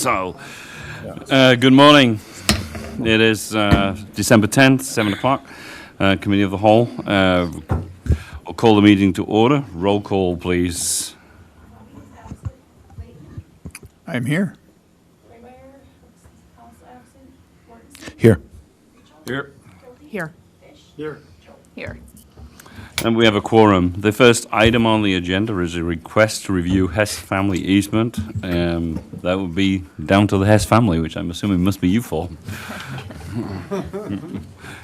So, good morning. It is December 10th, 7 o'clock. Committee of the Whole. I'll call the meeting to order. Roll call, please. I'm here. Here. Here. Here. Here. Here. And we have a quorum. The first item on the agenda is a request to review Hess family easement. That would be down to the Hess family, which I'm assuming must be you four.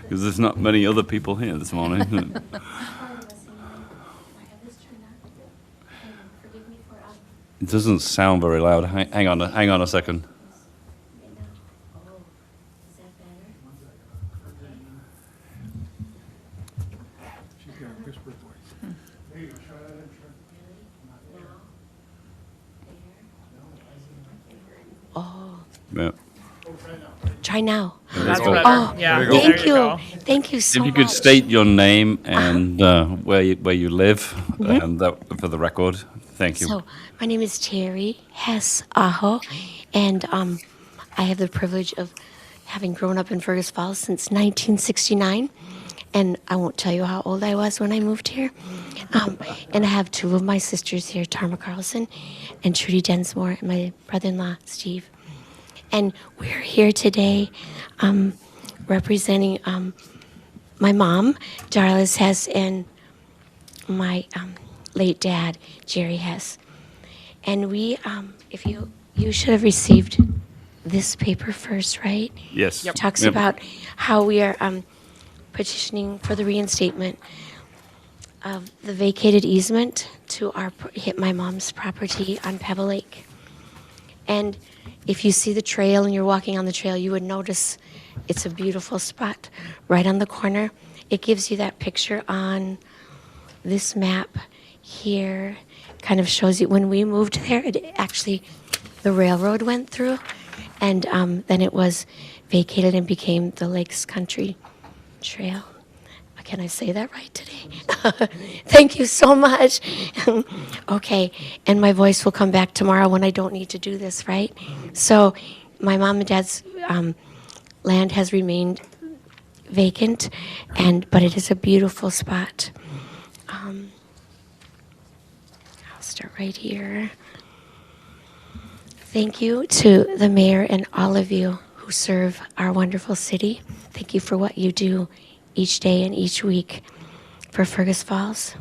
Because there's not many other people here this morning. It doesn't sound very loud. Hang on a second. She's got a whisper voice. Yeah. Try now. That's go. better. Oh, Yeah. There you go. thank There you. go. Thank you so If you much. could state your name and where you live, and that, for the record, thank you. So, my name is Terry Hess Aho, and I have the privilege of having grown up in Fergus Falls since 1969. And I won't tell you how old I was when I moved here. And I have two of my sisters here, Tarma Carlson and Trudy Densmore, and my brother-in-law, Steve. And we're here today representing my mom, Darlis Hess, and my late dad, Jerry Hess. And we, if you should have received this paper first, right? Yes. It talks Yep. about how we are petitioning for the reinstatement of the vacated easement to hit my mom's property on Pebble Lake. And if you see the trail and you're walking on the trail, you would notice it's a beautiful spot right on the corner. It gives you that picture on this map here. Kind of shows you when we moved there, the railroad went through, and then it was vacated and became the Lakes Country Trail. Can I say that right today? Thank you so much. Okay, and my voice will come back tomorrow when I don't need to do this, right? So my mom and dad's land has remained vacant, but it is a beautiful spot. I'll start right here. Thank you to the mayor and all of you who serve our wonderful city. Thank you for what you do each day and each week for Fergus Falls.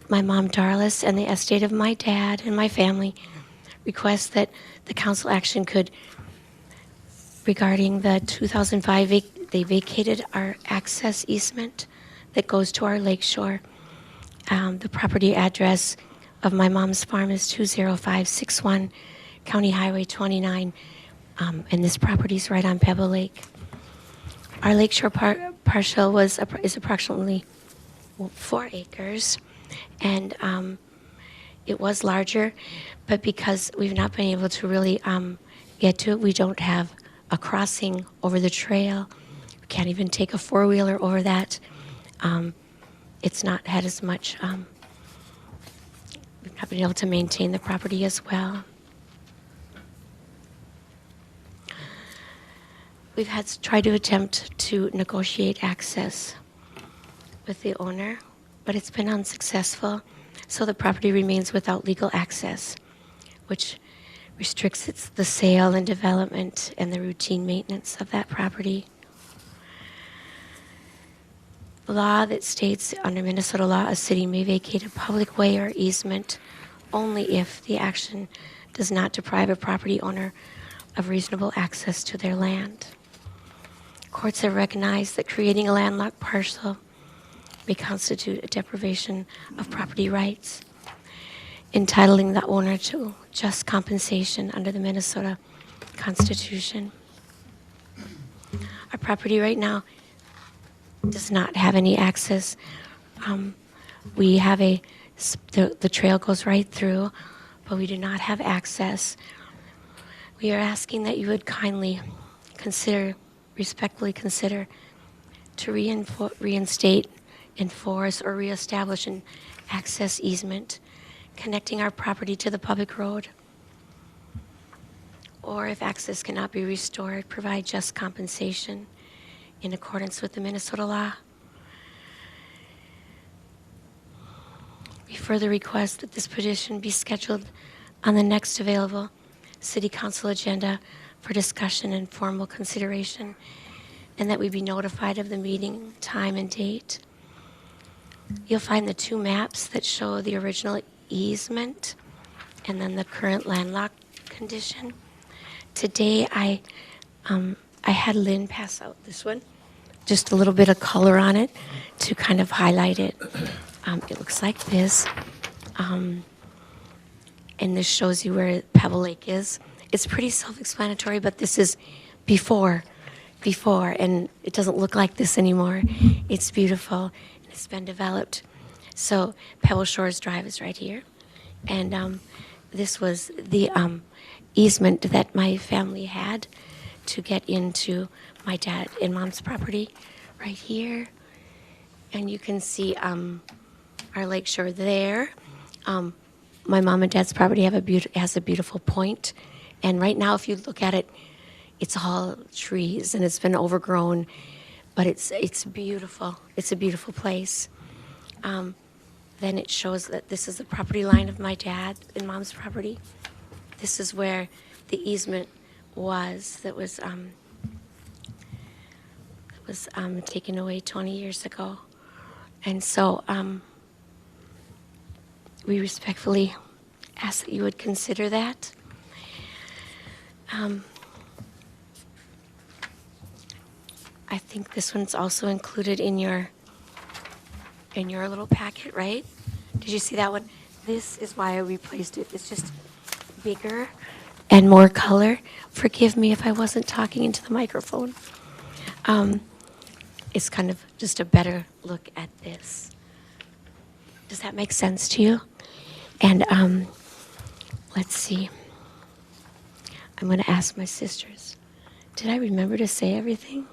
My mom, Darlis, and the estate of my dad and my family request that the council action could, regarding the 2005, they vacated our access easement that goes to our lakeshore. The property address of my mom's farm is 20561 County Highway 29. And this property is right on Pebble Lake. Our lakeshore parcel is approximately 4 acres, and it was larger, but because we've not been able to really get to it, we don't have a crossing over the trail. We can't even take a four-wheeler over that. It's not had as much, we've not been able to maintain the property as well. We've tried to attempt to negotiate access with the owner, but it's been unsuccessful, so the property remains without legal access, which restricts the sale and development and the routine maintenance of that property. The law that states under Minnesota law, a city may vacate a public way or easement only if the action does not deprive a property owner of reasonable access to their land. Courts have recognized that creating a landlocked parcel may constitute a deprivation of property rights, entitling the owner to just compensation under the Minnesota Constitution. Our property right now does not have any access. We have the trail goes right through, but we do not have access. We are asking that you would kindly respectfully consider to reinstate, enforce, or reestablish an access easement connecting our property to the public road. Or if access cannot be restored, provide just compensation in accordance with the Minnesota law. We further request that this petition be scheduled on the next available City Council agenda for discussion and formal consideration, and that we be notified of the meeting time and date. You'll find the 2 maps that show the original easement and then the current landlocked condition. Today, I had Lynn pass out this one, just a little bit of color on it to kind of highlight it. It looks like this, and this shows you where Pebble Lake is. It's pretty self-explanatory, but this is before, and it doesn't look like this anymore. It's beautiful, and it's been developed. So Pebble Shores Drive is right here, and this was the easement that my family had to get into my dad and mom's property right here. And you can see our lakeshore there. My mom and dad's property has a beautiful point. And right now, if you look at it, it's all trees and it's been overgrown, but it's beautiful. It's a beautiful place. Then it shows that this is the property line of my dad and mom's property. This is where the easement was that was taken away 20 years ago. And so we respectfully ask that you would consider that. I think this one's also included in your little packet, right? Did you see that one? This is why I replaced it. It's just bigger and more color. Forgive me if I wasn't talking into the microphone. It's kind of just a better look at this. Does that make sense to you? And let's see. I'm going to ask my sisters. Did I remember to say everything?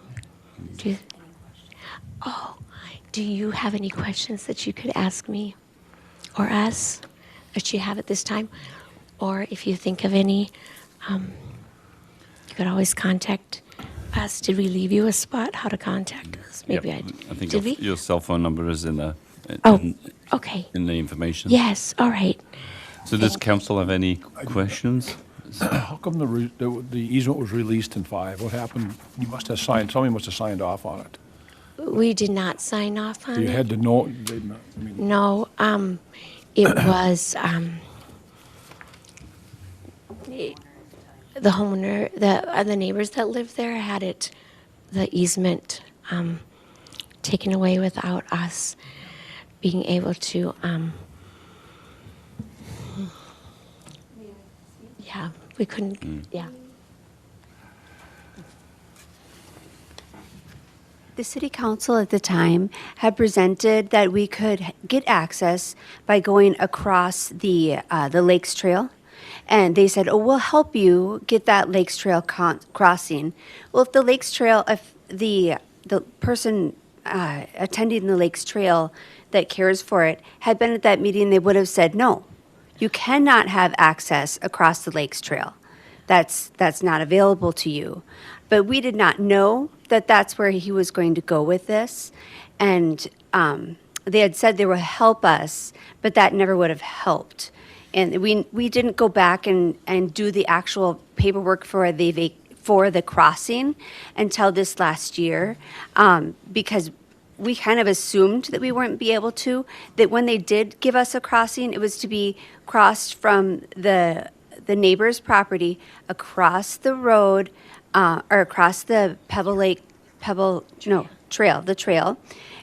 Do you have any questions that you could ask me or us that you have at this time? Or if you think of any, you could always contact us. Did we leave you a spot how to contact us? Maybe Yep. I think did we? your cell phone number is in the Okay. in the information. Yes. All right. So does council have any questions? How come the easement was released in 5? What happened? You must have signed, somebody must have signed off on it. We did not sign off on You it. had to know, they not- I mean, No. It was the homeowner, the neighbors that lived there had it, the easement taken away without us being able to. Yeah, we couldn't. Yeah. The city council at the time had presented that we could get access by going across the Lakes Trail. And they said, oh, we'll help you get that Lakes Trail crossing. Well, if the Lakes Trail, if the person attending the Lakes Trail that cares for it had been at that meeting, they would have said, no, you cannot have access across the Lakes Trail. That's not available to you. But we did not know that that's where he was going to go with this. And they had said they would help us, but that never would have helped. And we didn't go back and do the actual paperwork for the crossing until this last year, because we kind of assumed that we wouldn't be able to, that when they did give us a crossing, it was to be crossed from the neighbor's property across the road, or across the trail.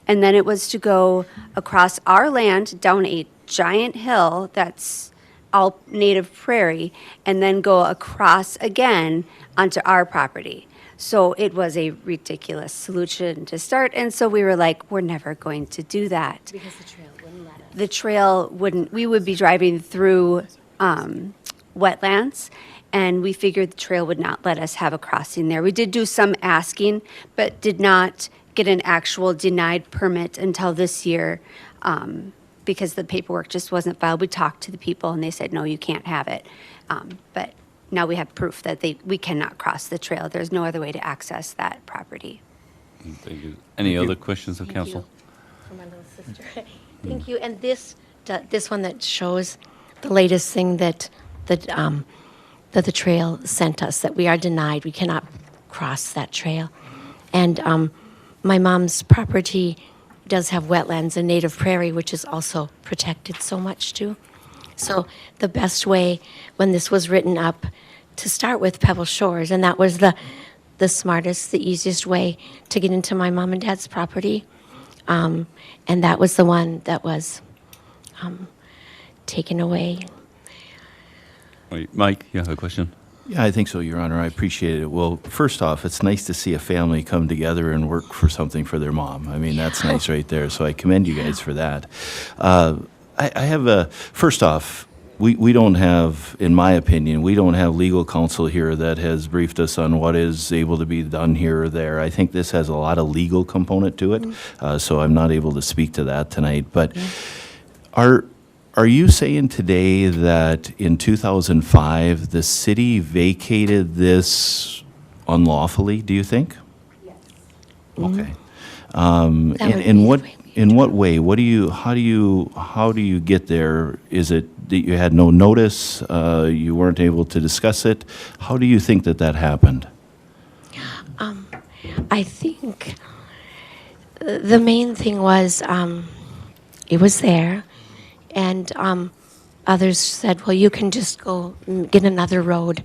And then it was to go across our land down a giant hill that's all native prairie, and then go across again onto our property. So it was a ridiculous solution to start, and so we were like, we're never going to do that. Because the trail wouldn't let us. The trail wouldn't, we would be driving through wetlands, and we figured the trail would not let us have a crossing there. We did do some asking, but did not get an actual denied permit until this year, because the paperwork just wasn't filed. We talked to the people and they said, no, you can't have it. But now we have proof that we cannot cross the trail. There's no other way to access that property. Thank you. Any other questions of council? For my little sister. Thank you. And this one that shows the latest thing that the trail sent us, that we are denied. We cannot cross that trail. And my mom's property does have wetlands and native prairie, which is also protected so much too. So the best way when this was written up to start with Pebble Shores, and that was the smartest, the easiest way to get into my mom and dad's property. And that was the one that was taken away. Wait, Mike, you have a question? Yeah, I think so, Your Honor. I appreciate it. Well, first off, it's nice to see a family come together and work for something for their mom. I mean, that's nice right there. So I commend you guys for that. I have a, first off, we don't have, in my opinion, we don't have legal counsel here that has briefed us on what is able to be done here or there. I think this has a lot of legal component to it, so I'm not able to speak to that tonight. But are you saying today that in 2005, the city vacated this unlawfully, do you think? Yes. Okay. That would In be what, the way we in what way? How do you get there? Is it that you had no notice, you weren't able to discuss it? How do you think that happened? I think the main thing was it was there, and others said, well, you can just go get another road.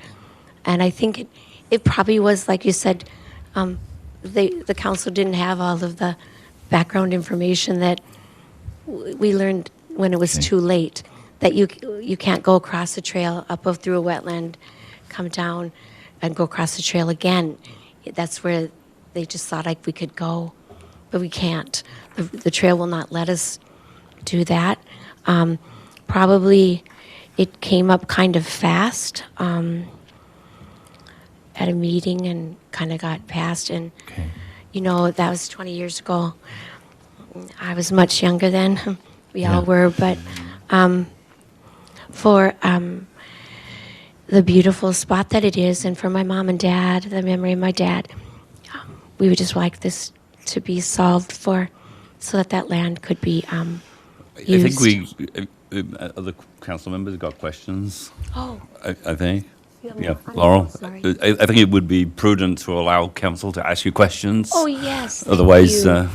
And I think it probably was, like you said, the council didn't have all of the background information that we learned when it was Okay. too late, that you can't go across the trail through a wetland, come down, and go across the trail again. That's where they just thought like we could go, but we can't. The trail will not let us do that. Probably it came up kind of fast at a meeting and kind of got passed. And, Okay. you know, that was 20 years ago. I was much younger then. We all Yeah. were. But for the beautiful spot that it is, and for my mom and dad, the memory of my dad, we would just like this to be solved so that land could be used. I think other council members got questions, Oh, I think. Yeah, Yeah, I'm Laurel? sorry. I think it would be prudent to allow council to ask you questions. oh yes. thank Otherwise, you.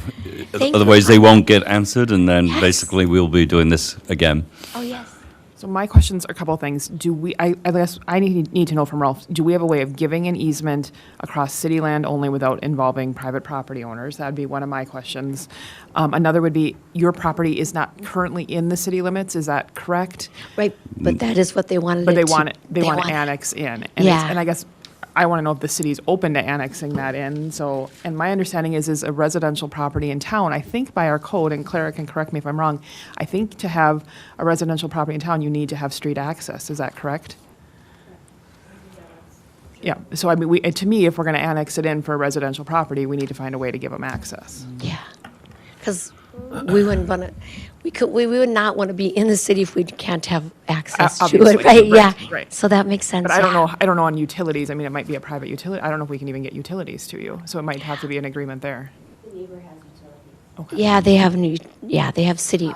Thank otherwise you. they won't get answered, and then Yes. basically we'll be doing this again. Oh yes. So my questions are a couple of things. I guess I need to know from Ralph, do we have a way of giving an easement across city land only without involving private property owners? That'd be one of my questions. Another would be, your property is not currently in the city limits, is that correct? Right, but that is what they wanted. But it they to- want to want- annex in. And it's- Yeah. And I guess I want to know if the city's open to annexing that in. So, and my understanding is a residential property in town, I think by our code, and Clara can correct me if I'm wrong, I think to have a residential property in town, you need to have street access. Is that correct? Yeah, so I mean, to me, if we're going to annex it in for a residential property, we need to find a way to give them access. Yeah, because we wouldn't want to. We would not want to be in the city if we can't have access to Obviously, it, right? Yeah. right. So that makes sense. But I don't yeah. know, on utilities, I mean, it might be a private utility, I don't know if we can even get utilities to you, so it might have to be an agreement there. Yeah, they have they have city.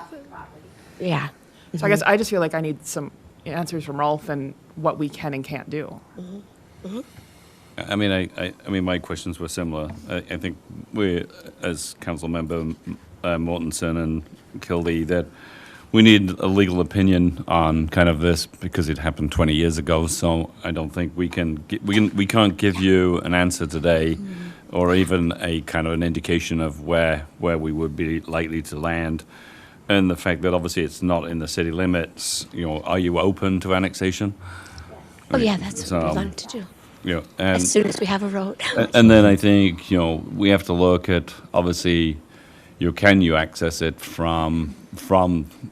Yeah. So I guess I just feel like I need some answers from Rolf and what we can and can't do. I mean, my questions were similar. I think we, as council member Mortensen and Kildee, that we need a legal opinion on kind of this because it happened 20 years ago. So I don't think we can't give you an answer today, or even a kind of an indication of where we would be likely to land. And the fact that obviously it's not in the city limits, are you open to annexation? Oh yeah, that's what we want to do And as soon as we have a road. and then I think, we have to look at, obviously, can you access it from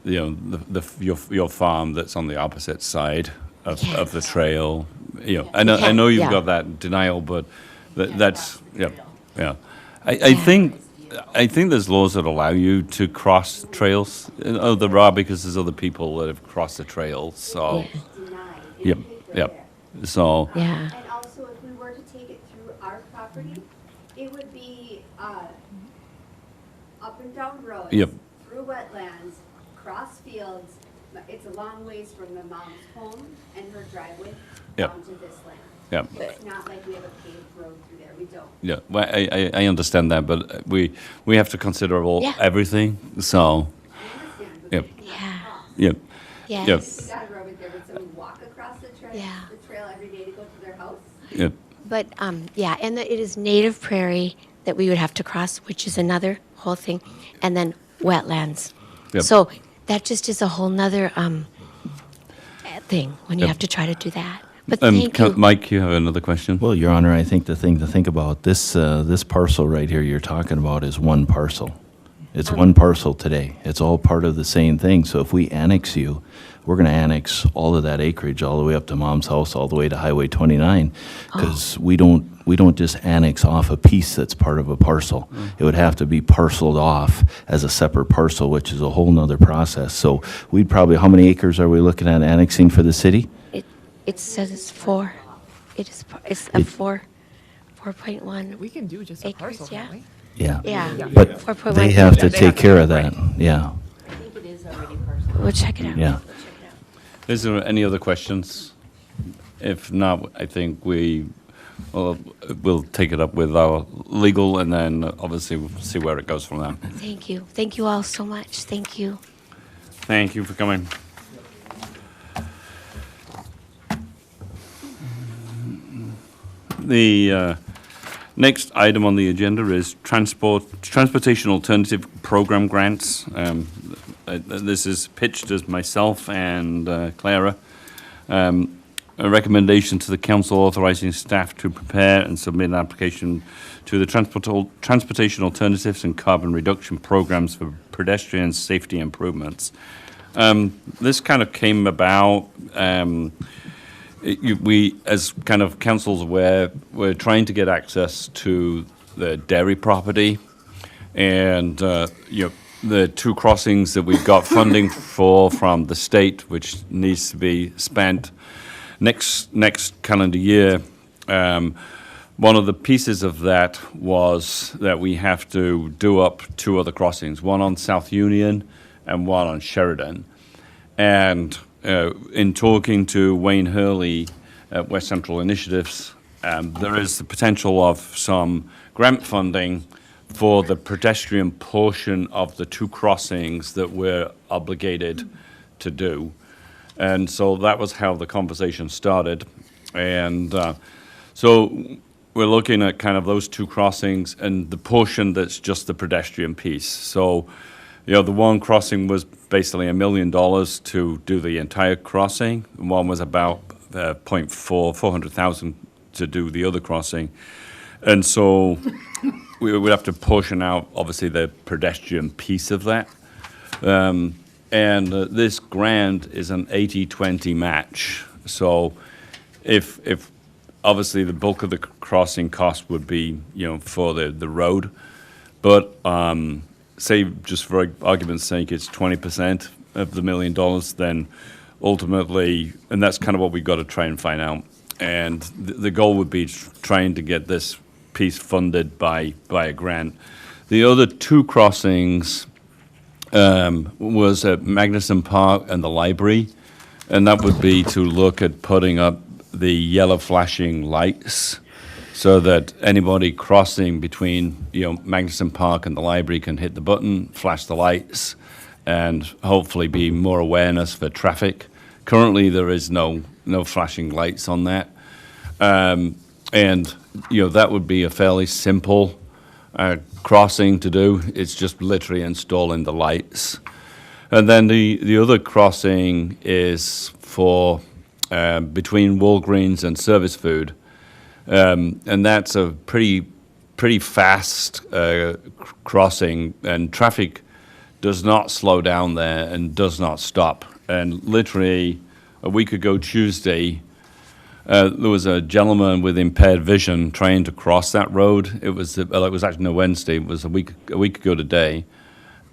your farm that's on the opposite side of the trail? I know you've yeah. got that denial, but that's, yeah. I think, I think there's laws that allow you to cross trails. Oh, there are, because there's other people that have crossed the trails, so, yep, yep. So, Yeah. And also, if we were to take it through our property, it would be up and down roads. Yep. Through wetlands, cross fields. It's a long ways from the mom's home and her driveway Yep. down to this land. Yep. It's not like we have a paved road through there. We don't. yeah, well, I understand that, but we have to consider Yeah. everything, so, I understand, but Yep. we Yeah. cannot cross. yep. We Yes. got a road right there. Would someone walk across the Yeah. trail every day to go to their house? Yep. But, yeah, and it is native prairie that we would have to cross, which is another whole thing, and then wetlands. Yep. So that just is a whole nother thing when you Yep. have to try to do that. But thank you. Mike, you have another question? Well, Your Honor, I think the thing to think about, this parcel right here you're talking about is one parcel. It's one parcel today. It's all part of the same thing. So if we annex you, we're going to annex all of that acreage all the way up to Mom's house, all the way to Highway 29, because we don't just annex off a piece that's part of a parcel. It would have to be parceled off as a separate parcel, which is a whole nother process. So we'd probably, how many acres are we looking at annexing for the city? It says it's 4. It's a 4.1. We can do just a Acres, parcel, yeah. can't we? Yeah. Yeah. But 4.1. they have to Yeah, they take have to care do of it, that, yeah. We'll check it out. Yeah. Is there any other questions? If not, I think we'll take it up with our legal, and then obviously we'll see where it goes from there. Thank you. Thank you all so much. Thank you. Thank you for coming. The next item on the agenda is Transportation Alternative Program grants. This is pitched as myself and Clara. A recommendation to the council authorizing staff to prepare and submit an application to the Transportation Alternatives and Carbon Reduction Programs for pedestrian safety improvements. This kind of came about, we, as kind of council's aware, we're trying to get access to the dairy property, and the two crossings that we've got funding for from the state, which needs to be spent next calendar year. One of the pieces of that was that we have to do up two other crossings, one on South Union and one on Sheridan. And in talking to Wayne Hurley at West Central Initiatives, there is the potential of some grant funding for the pedestrian portion of the two crossings that we're obligated to do. And so that was how the conversation started. And so we're looking at kind of those two crossings and the portion that's just the pedestrian piece. So, the one crossing was basically $1 million to do the entire crossing. One was about 400,000 to do the other crossing. And so we would have to portion out, obviously, the pedestrian piece of that. And this grant is an 80-20 match. So if obviously the bulk of the crossing cost would be, for the road, but say, just for argument's sake, it's 20% of the $1 million, then ultimately, and that's kind of what we've got to try and find out. And the goal would be trying to get this piece funded by a grant. The other two crossings was at Magnuson Park and the library, and that would be to look at putting up the yellow flashing lights so that anybody crossing between, Magnuson Park and the library can hit the button, flash the lights, and hopefully be more awareness for traffic. Currently, there is no flashing lights on that. And, that would be a fairly simple crossing to do. It's just literally installing the lights. And then the other crossing is for between Walgreens and Service Food. And that's a pretty fast crossing, and traffic does not slow down there and does not stop. And literally, a week ago Tuesday, there was a gentleman with impaired vision trying to cross that road. It was actually no Wednesday. It was a week ago today,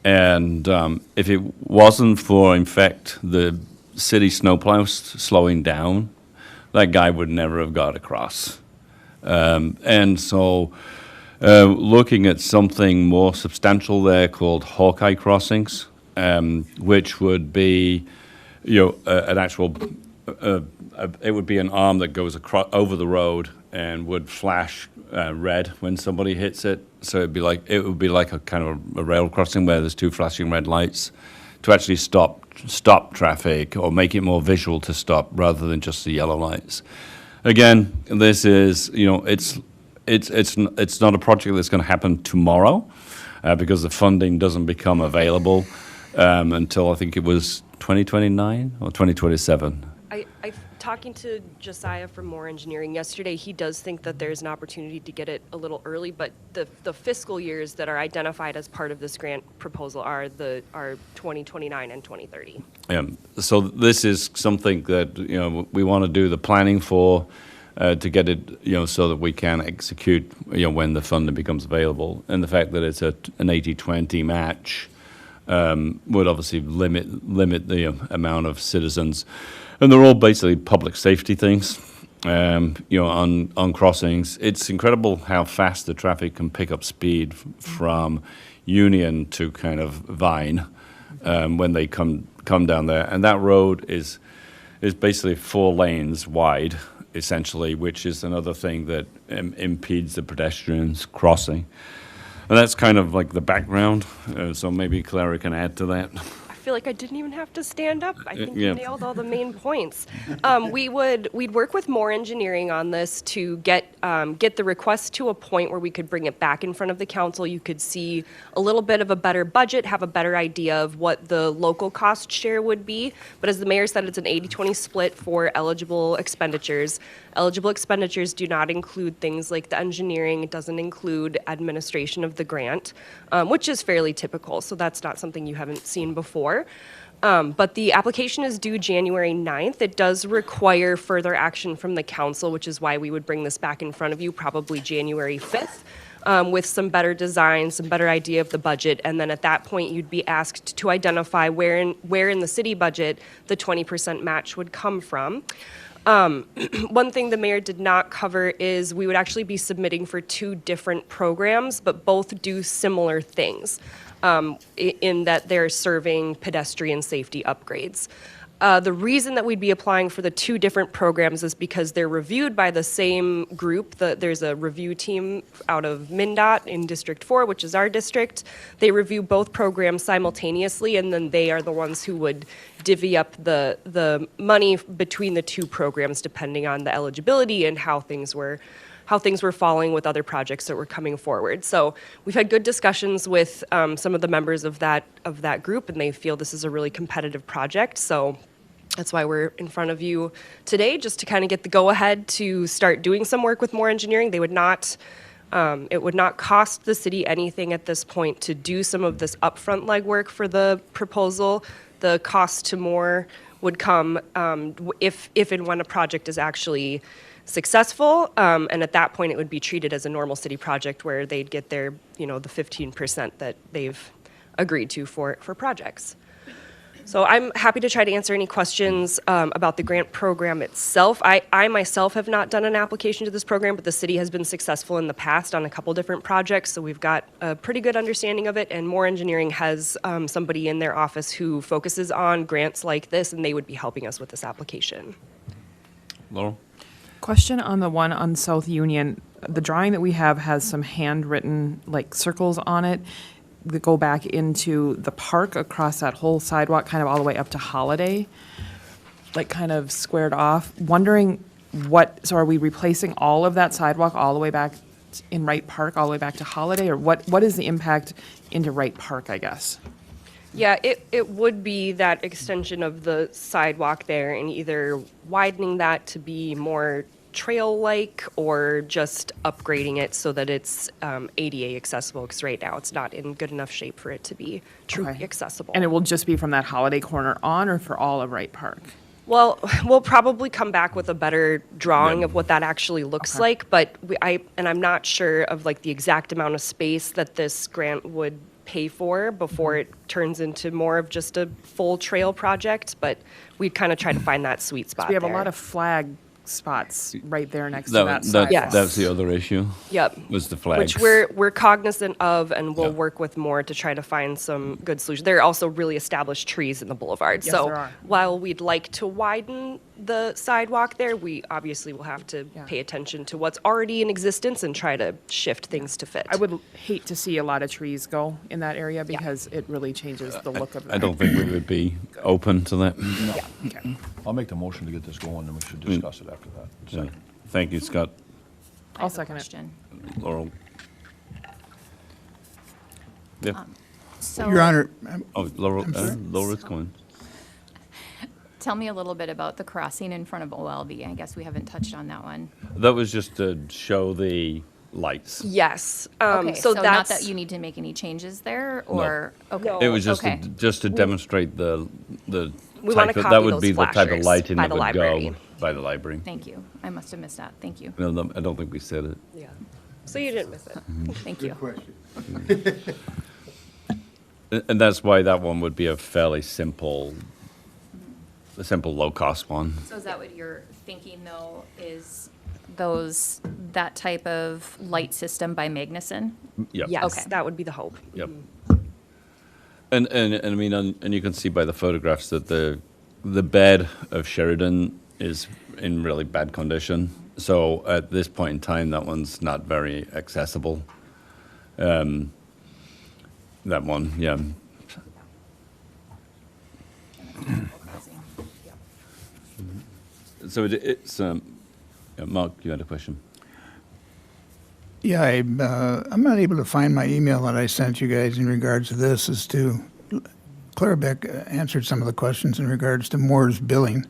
and if it wasn't for, in fact, the city snowplows slowing down, that guy would never have got across. And so, looking at something more substantial there called Hawkeye crossings, which would be, an actual. It would be an arm that goes across over the road and would flash red when somebody hits it. So it would be like a kind of a rail crossing where there's two flashing red lights to actually stop traffic or make it more visual to stop rather than just the yellow lights. Again, this is it's not a project that's going to happen tomorrow because the funding doesn't become available until I think it was 2029 or 2027. Talking to Josiah from Moore Engineering yesterday, he does think that there's an opportunity to get it a little early, but the fiscal years that are identified as part of this grant proposal are 2029 and 2030. So this is something that we want to do the planning for to get it so that we can execute when the funding becomes available, and the fact that it's an 80-20 match would obviously limit the amount of citizens. And they're all basically public safety things, on crossings. It's incredible how fast the traffic can pick up speed from Union to kind of Vine when they come down there. And that road is basically 4 lanes wide, essentially, which is another thing that impedes the pedestrians crossing. And that's kind of like the background. So maybe Clara can add to that. I feel like I didn't even have to stand up. I think Yeah. you nailed all the main points. We'd work with Moore Engineering on this to get the request to a point where we could bring it back in front of the council. You could see a little bit of a better budget, have a better idea of what the local cost share would be. But as the mayor said, it's an 80-20 split for eligible expenditures. Eligible expenditures do not include things like the engineering. It doesn't include administration of the grant, which is fairly typical. So that's not something you haven't seen before. But the application is due January 9th. It does require further action from the council, which is why we would bring this back in front of you probably January 5th. With some better design, some better idea of the budget, and then at that point you'd be asked to identify where in the city budget the 20% match would come from. One thing the mayor did not cover is we would actually be submitting for 2 different programs, but both do similar things in that they're serving pedestrian safety upgrades. The reason that we'd be applying for the 2 different programs is because they're reviewed by the same group. There's a review team out of MnDOT in District 4, which is our district. They review both programs simultaneously, and then they are the ones who would divvy up the money between the 2 programs depending on the eligibility and how things were falling with other projects that were coming forward. So we've had good discussions with some of the members of that group, and they feel this is a really competitive project. So that's why we're in front of you today, just to kind of get the go-ahead to start doing some work with Moore Engineering. It would not cost the city anything at this point to do some of this upfront legwork for the proposal. The cost to Moore would come if and when a project is actually successful, and at that point it would be treated as a normal city project where they'd get their, the 15% that they've agreed to for projects. So I'm happy to try to answer any questions about the grant program itself. I myself have not done an application to this program, but the city has been successful in the past on a couple different projects, so we've got a pretty good understanding of it, and Moore Engineering has somebody in their office who focuses on grants like this, and they would be helping us with this application. Laurel? Question on the one on South Union. The drawing that we have has some handwritten circles on it that go back into the park across that whole sidewalk, kind of all the way up to Holiday, kind of squared off. Wondering so are we replacing all of that sidewalk all the way back in Wright Park, all the way back to Holiday, or what is the impact into Wright Park, I guess? Yeah, it would be that extension of the sidewalk there and either widening that to be more trail-like or just upgrading it so that it's ADA accessible, because right now it's not in good enough shape for it to be truly accessible. And it will just be from that Holiday corner on, or for all of Wright Park? Well, we'll probably come back with a better drawing of what that actually looks like, but I'm not sure of like the exact amount of space that this grant would pay for before it turns into more of just a full trail project, but we'd kind of try to find that sweet spot We have a there. lot of flag spots right there next to that sidewalk. Yes. That's the other issue. Yep. Was the flags. Which we're cognizant of, and we'll work with more to try to find some good solutions. There are also really established trees in the boulevard. Yes, So there are. while we'd like to widen the sidewalk there, we obviously will have to pay attention to what's already in existence and try to shift things to fit. I would hate to see a lot of trees go in that area because it really changes the look of it. I don't think we would be open to that. Okay. I'll make the motion to get this going, and we should discuss it after that. So, Second. thank you, Scott. I'll second it. Question. Laurel. Yeah. So, Your Honor, Oh, Laurel, Laura's going. tell me a little bit about the crossing in front of OLB. I guess we haven't touched on that one. That was just to show the lights. Yes. Okay, so not that's that you need to make any changes there, or, okay. It was just Okay. just to demonstrate the We wanna type of, copy that would those be the type of flashers lighting by that the would library. go by the library. Thank you. I must have missed that. Thank you. No, I don't think we said it. Yeah. So you didn't miss it. Thank you. And that's why that one would be a fairly simple, low-cost one. So is that what you're thinking, though, is that type of light system by Magnuson? Yep. Yes, Okay. that would be the hope. Yep. And I mean, and you can see by the photographs that the bed of Sheridan is in really bad condition. So at this point in time, that one's not very accessible. That one, yeah. So it's yeah, Mark, you had a question. yeah, I'm not able to find my email that I sent you guys in regards to this. As to Clarebeck answered some of the questions in regards to Moore's billing.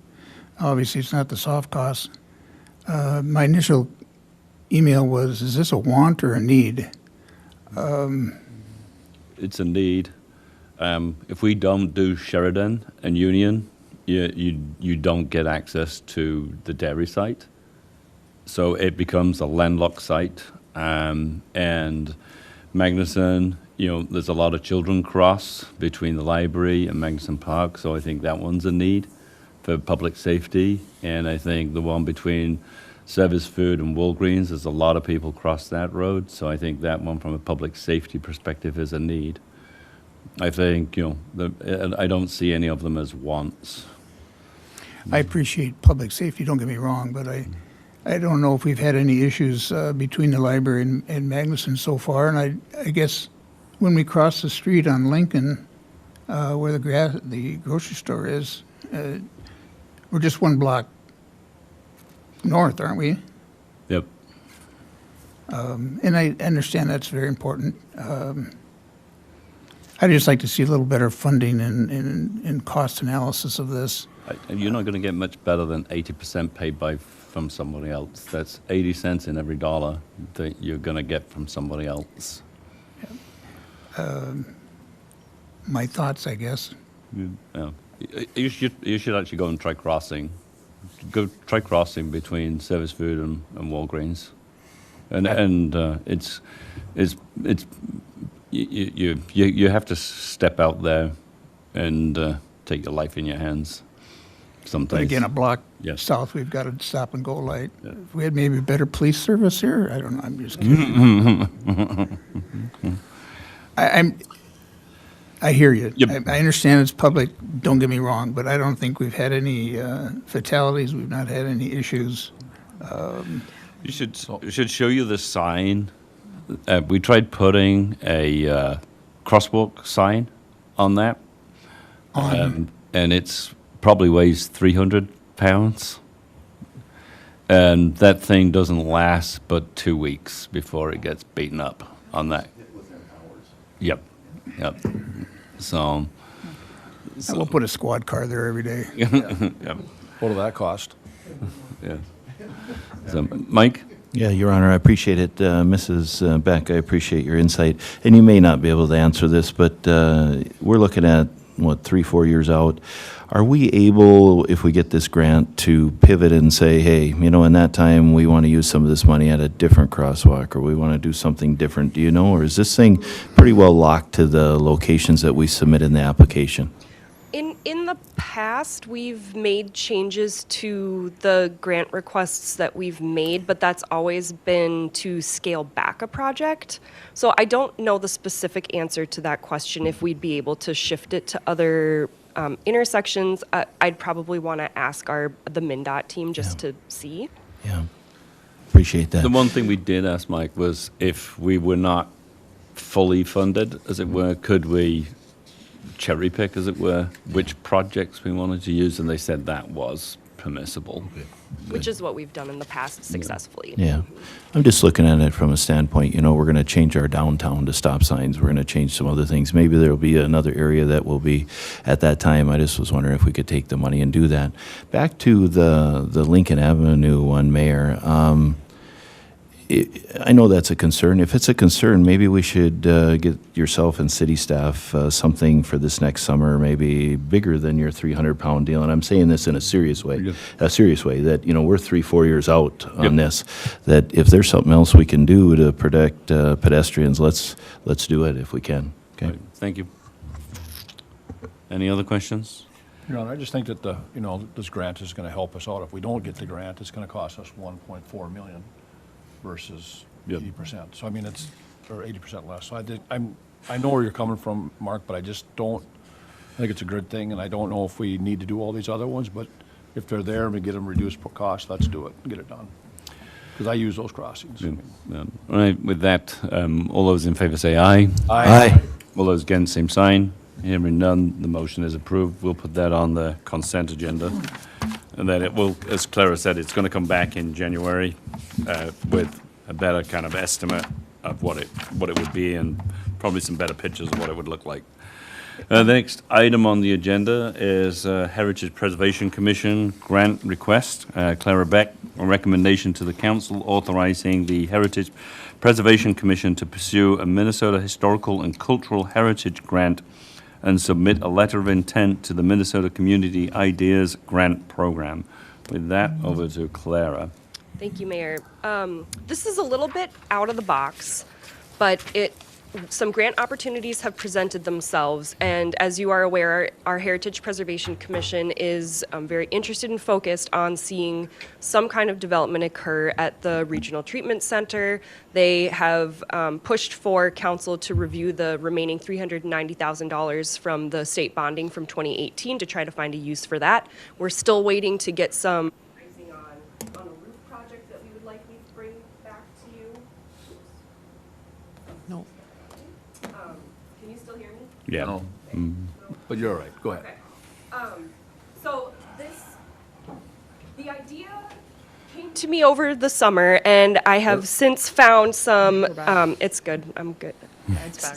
Obviously, it's not the soft costs. My initial email was, is this a want or a need? It's a need. If we don't do Sheridan and Union, you don't get access to the dairy site. So it becomes a landlocked site. And Magnuson, there's a lot of children cross between the library and Magnuson Park. So I think that one's a need for public safety. And I think the one between Service Food and Walgreens, there's a lot of people cross that road. So I think that one from a public safety perspective is a need. I think, I don't see any of them as wants. I appreciate public safety, don't get me wrong, but I don't know if we've had any issues between the library and Magnuson so far. And I guess when we cross the street on Lincoln, where the grocery store is, we're just one block north, aren't we? Yep. And I understand that's very important. I'd just like to see a little better funding and cost analysis of this. And you're not going to get much better than 80% paid from somebody else. That's 80 cents in every dollar that you're going to get from somebody else. My thoughts, I guess. Yeah. You should actually go and try crossing. Go try crossing between Service Food and Walgreens, and it's you have to step out there and take your life in your hands. Sometimes. But again, a block Yes. south, we've got a stop and go light. If we had maybe better police service here, I don't know, I'm just kidding. I hear you. Yep. I understand it's public, don't get me wrong, but I don't think we've had any fatalities, we've not had any issues. It should show you the sign. We tried putting a crosswalk sign on that, and it's probably weighs 300 pounds. And that thing doesn't last but 2 weeks before it gets beaten up on that. Yep. So. We'll put a squad car there every day. Yep. What will that cost? Yeah. So, Mike? Yeah, Your Honor, I appreciate it. Mrs. Beck, I appreciate your insight. And you may not be able to answer this, but we're looking at 3-4 years out. Are we able, if we get this grant, to pivot and say, hey, you know, in that time, we want to use some of this money at a different crosswalk, or we want to do something different, do you know? Or is this thing pretty well locked to the locations that we submit in the application? In the past, we've made changes to the grant requests that we've made, but that's always been to scale back a project. So I don't know the specific answer to that question, if we'd be able to shift it to other intersections. I'd probably want to ask the MnDOT team just to see. Yeah, appreciate that. The one thing we did ask Mike was if we were not fully funded, as it were, could we cherry pick, as it were, which projects we wanted to use, and they said that was permissible. Which is what we've done in the past successfully. Yeah. I'm just looking at it from a standpoint, you know, we're going to change our downtown to stop signs. We're going to change some other things. Maybe there'll be another area that will be at that time. I just was wondering if we could take the money and do that. Back to the Lincoln Avenue one, Mayor. I know that's a concern. If it's a concern, maybe we should get yourself and city staff something for this next summer, maybe bigger than your 300-pound deal. And I'm saying this in a serious way, that, you know, we're 3-4 years out on this, that if there's something else we can do to protect pedestrians, let's do it if we can. Okay. Right. Thank you. Any other questions? Your Honor, I just think that this grant is going to help us out. If we don't get the grant, it's going to cost us $1.4 million. Versus 80%. So I mean, it's, or 80% less. So I know where you're coming from, Mark, but I just don't, I think it's a good thing, and I don't know if we need to do all these other ones, but if they're there and we get them reduced per cost, let's do it and get it done. Because I use those crossings. I mean, All right, with that, all those in favor say aye. Aye. All those against, same sign. Hearing none, the motion is approved. We'll put that on the consent agenda. And then it will, as Clara said, it's going to come back in January with a better kind of estimate of what it would be, and probably some better pictures of what it would look like. The next item on the agenda is Heritage Preservation Commission grant request. Clara Beck, a recommendation to the council authorizing the Heritage Preservation Commission to pursue a Minnesota Historical and Cultural Heritage grant and submit a letter of intent to the Minnesota Community Ideas Grant Program. With that, over to Clara. Thank you, Mayor. This is a little bit out of the box, but some grant opportunities have presented themselves, and as you are aware, our Heritage Preservation Commission is very interested and focused on seeing some kind of development occur at the Regional Treatment Center. They have pushed for council to review the remaining $390,000 from the state bonding from 2018 to try to find a use for that. We're still waiting to get some pricing on a roof project that we would likely bring back to you. No. Can you still hear me? Yeah. No. But you're all right. Go ahead. Okay. So the idea came to me over the summer, and I have since found some, it's good, I'm good.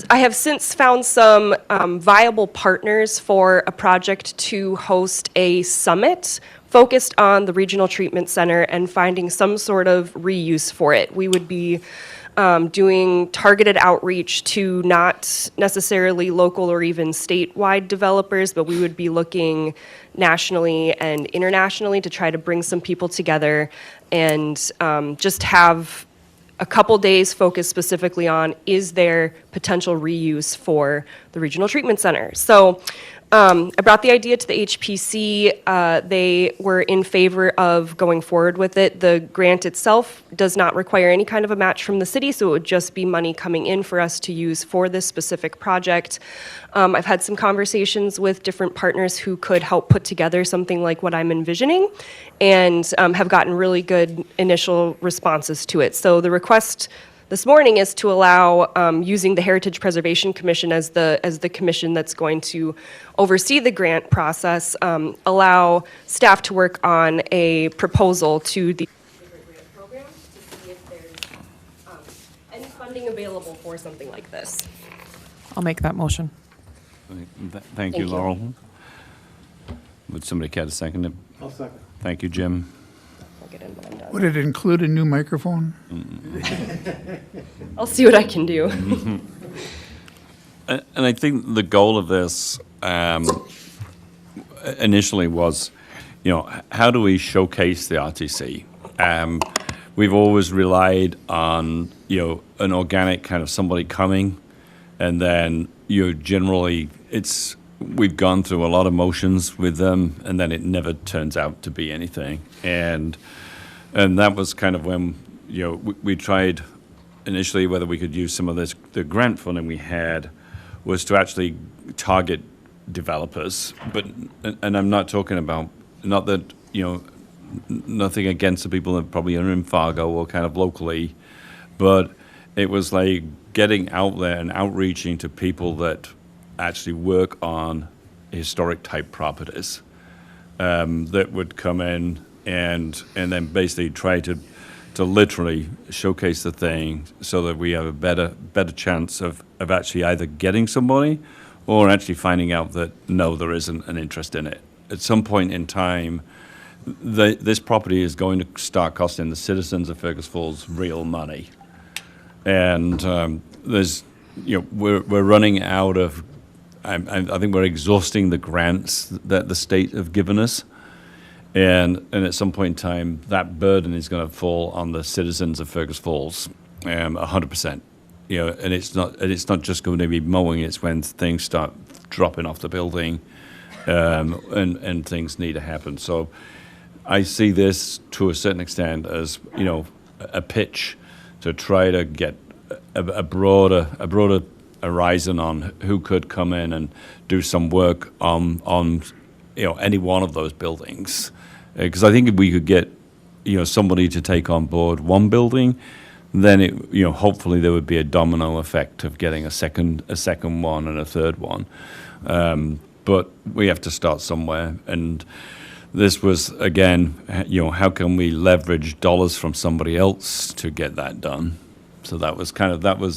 I have since found some viable partners for a project to host a summit focused on the Regional Treatment Center and finding some sort of reuse for it. We would be doing targeted outreach to not necessarily local or even statewide developers, but we would be looking nationally and internationally to try to bring some people together and just have a couple days focused specifically on, is there potential reuse for the Regional Treatment Center? So I brought the idea to the HPC. They were in favor of going forward with it. The grant itself does not require any kind of a match from the city, so it would just be money coming in for us to use for this specific project. I've had some conversations with different partners who could help put together something like what I'm envisioning, and have gotten really good initial responses to it. So the request this morning is to allow using the Heritage Preservation Commission as the commission that's going to oversee the grant process, allow staff to work on a proposal to the grant program to see if there's any funding available for something like this. I'll make that motion. Thank you, Laurel. Would somebody care to second it? I'll second. Thank you, Jim. I'll get in when I'm done. Would it include a new microphone? I'll see what I can do. And I think the goal of this initially was, how do we showcase the RTC? We've always relied on, an organic kind of somebody coming, and then, generally, we've gone through a lot of motions with them, and then it never turns out to be anything. And that was kind of when, we tried initially whether we could use some of the grant funding we had was to actually target developers. And I'm not talking about, not that, nothing against the people that probably are in Fargo or kind of locally, but it was like getting out there and outreaching to people that actually work on historic type properties, that would come in and then basically try to literally showcase the thing so that we have a better chance of actually either getting somebody or actually finding out that no, there isn't an interest in it. At some point in time, this property is going to start costing the citizens of Fergus Falls real money. And there's, we're running out of, I think we're exhausting the grants that the state have given us. And at some point in time, that burden is going to fall on the citizens of Fergus Falls, 100%. And it's not just going to be mowing; it's when things start dropping off the building, and things need to happen. So, I see this to a certain extent as a pitch to try to get a broader horizon on who could come in and do some work on any one of those buildings. Because I think if we could get, somebody to take on board one building, then it, hopefully there would be a domino effect of getting a second one and a third one. But we have to start somewhere. And this was, again, how can we leverage dollars from somebody else to get that done? So that was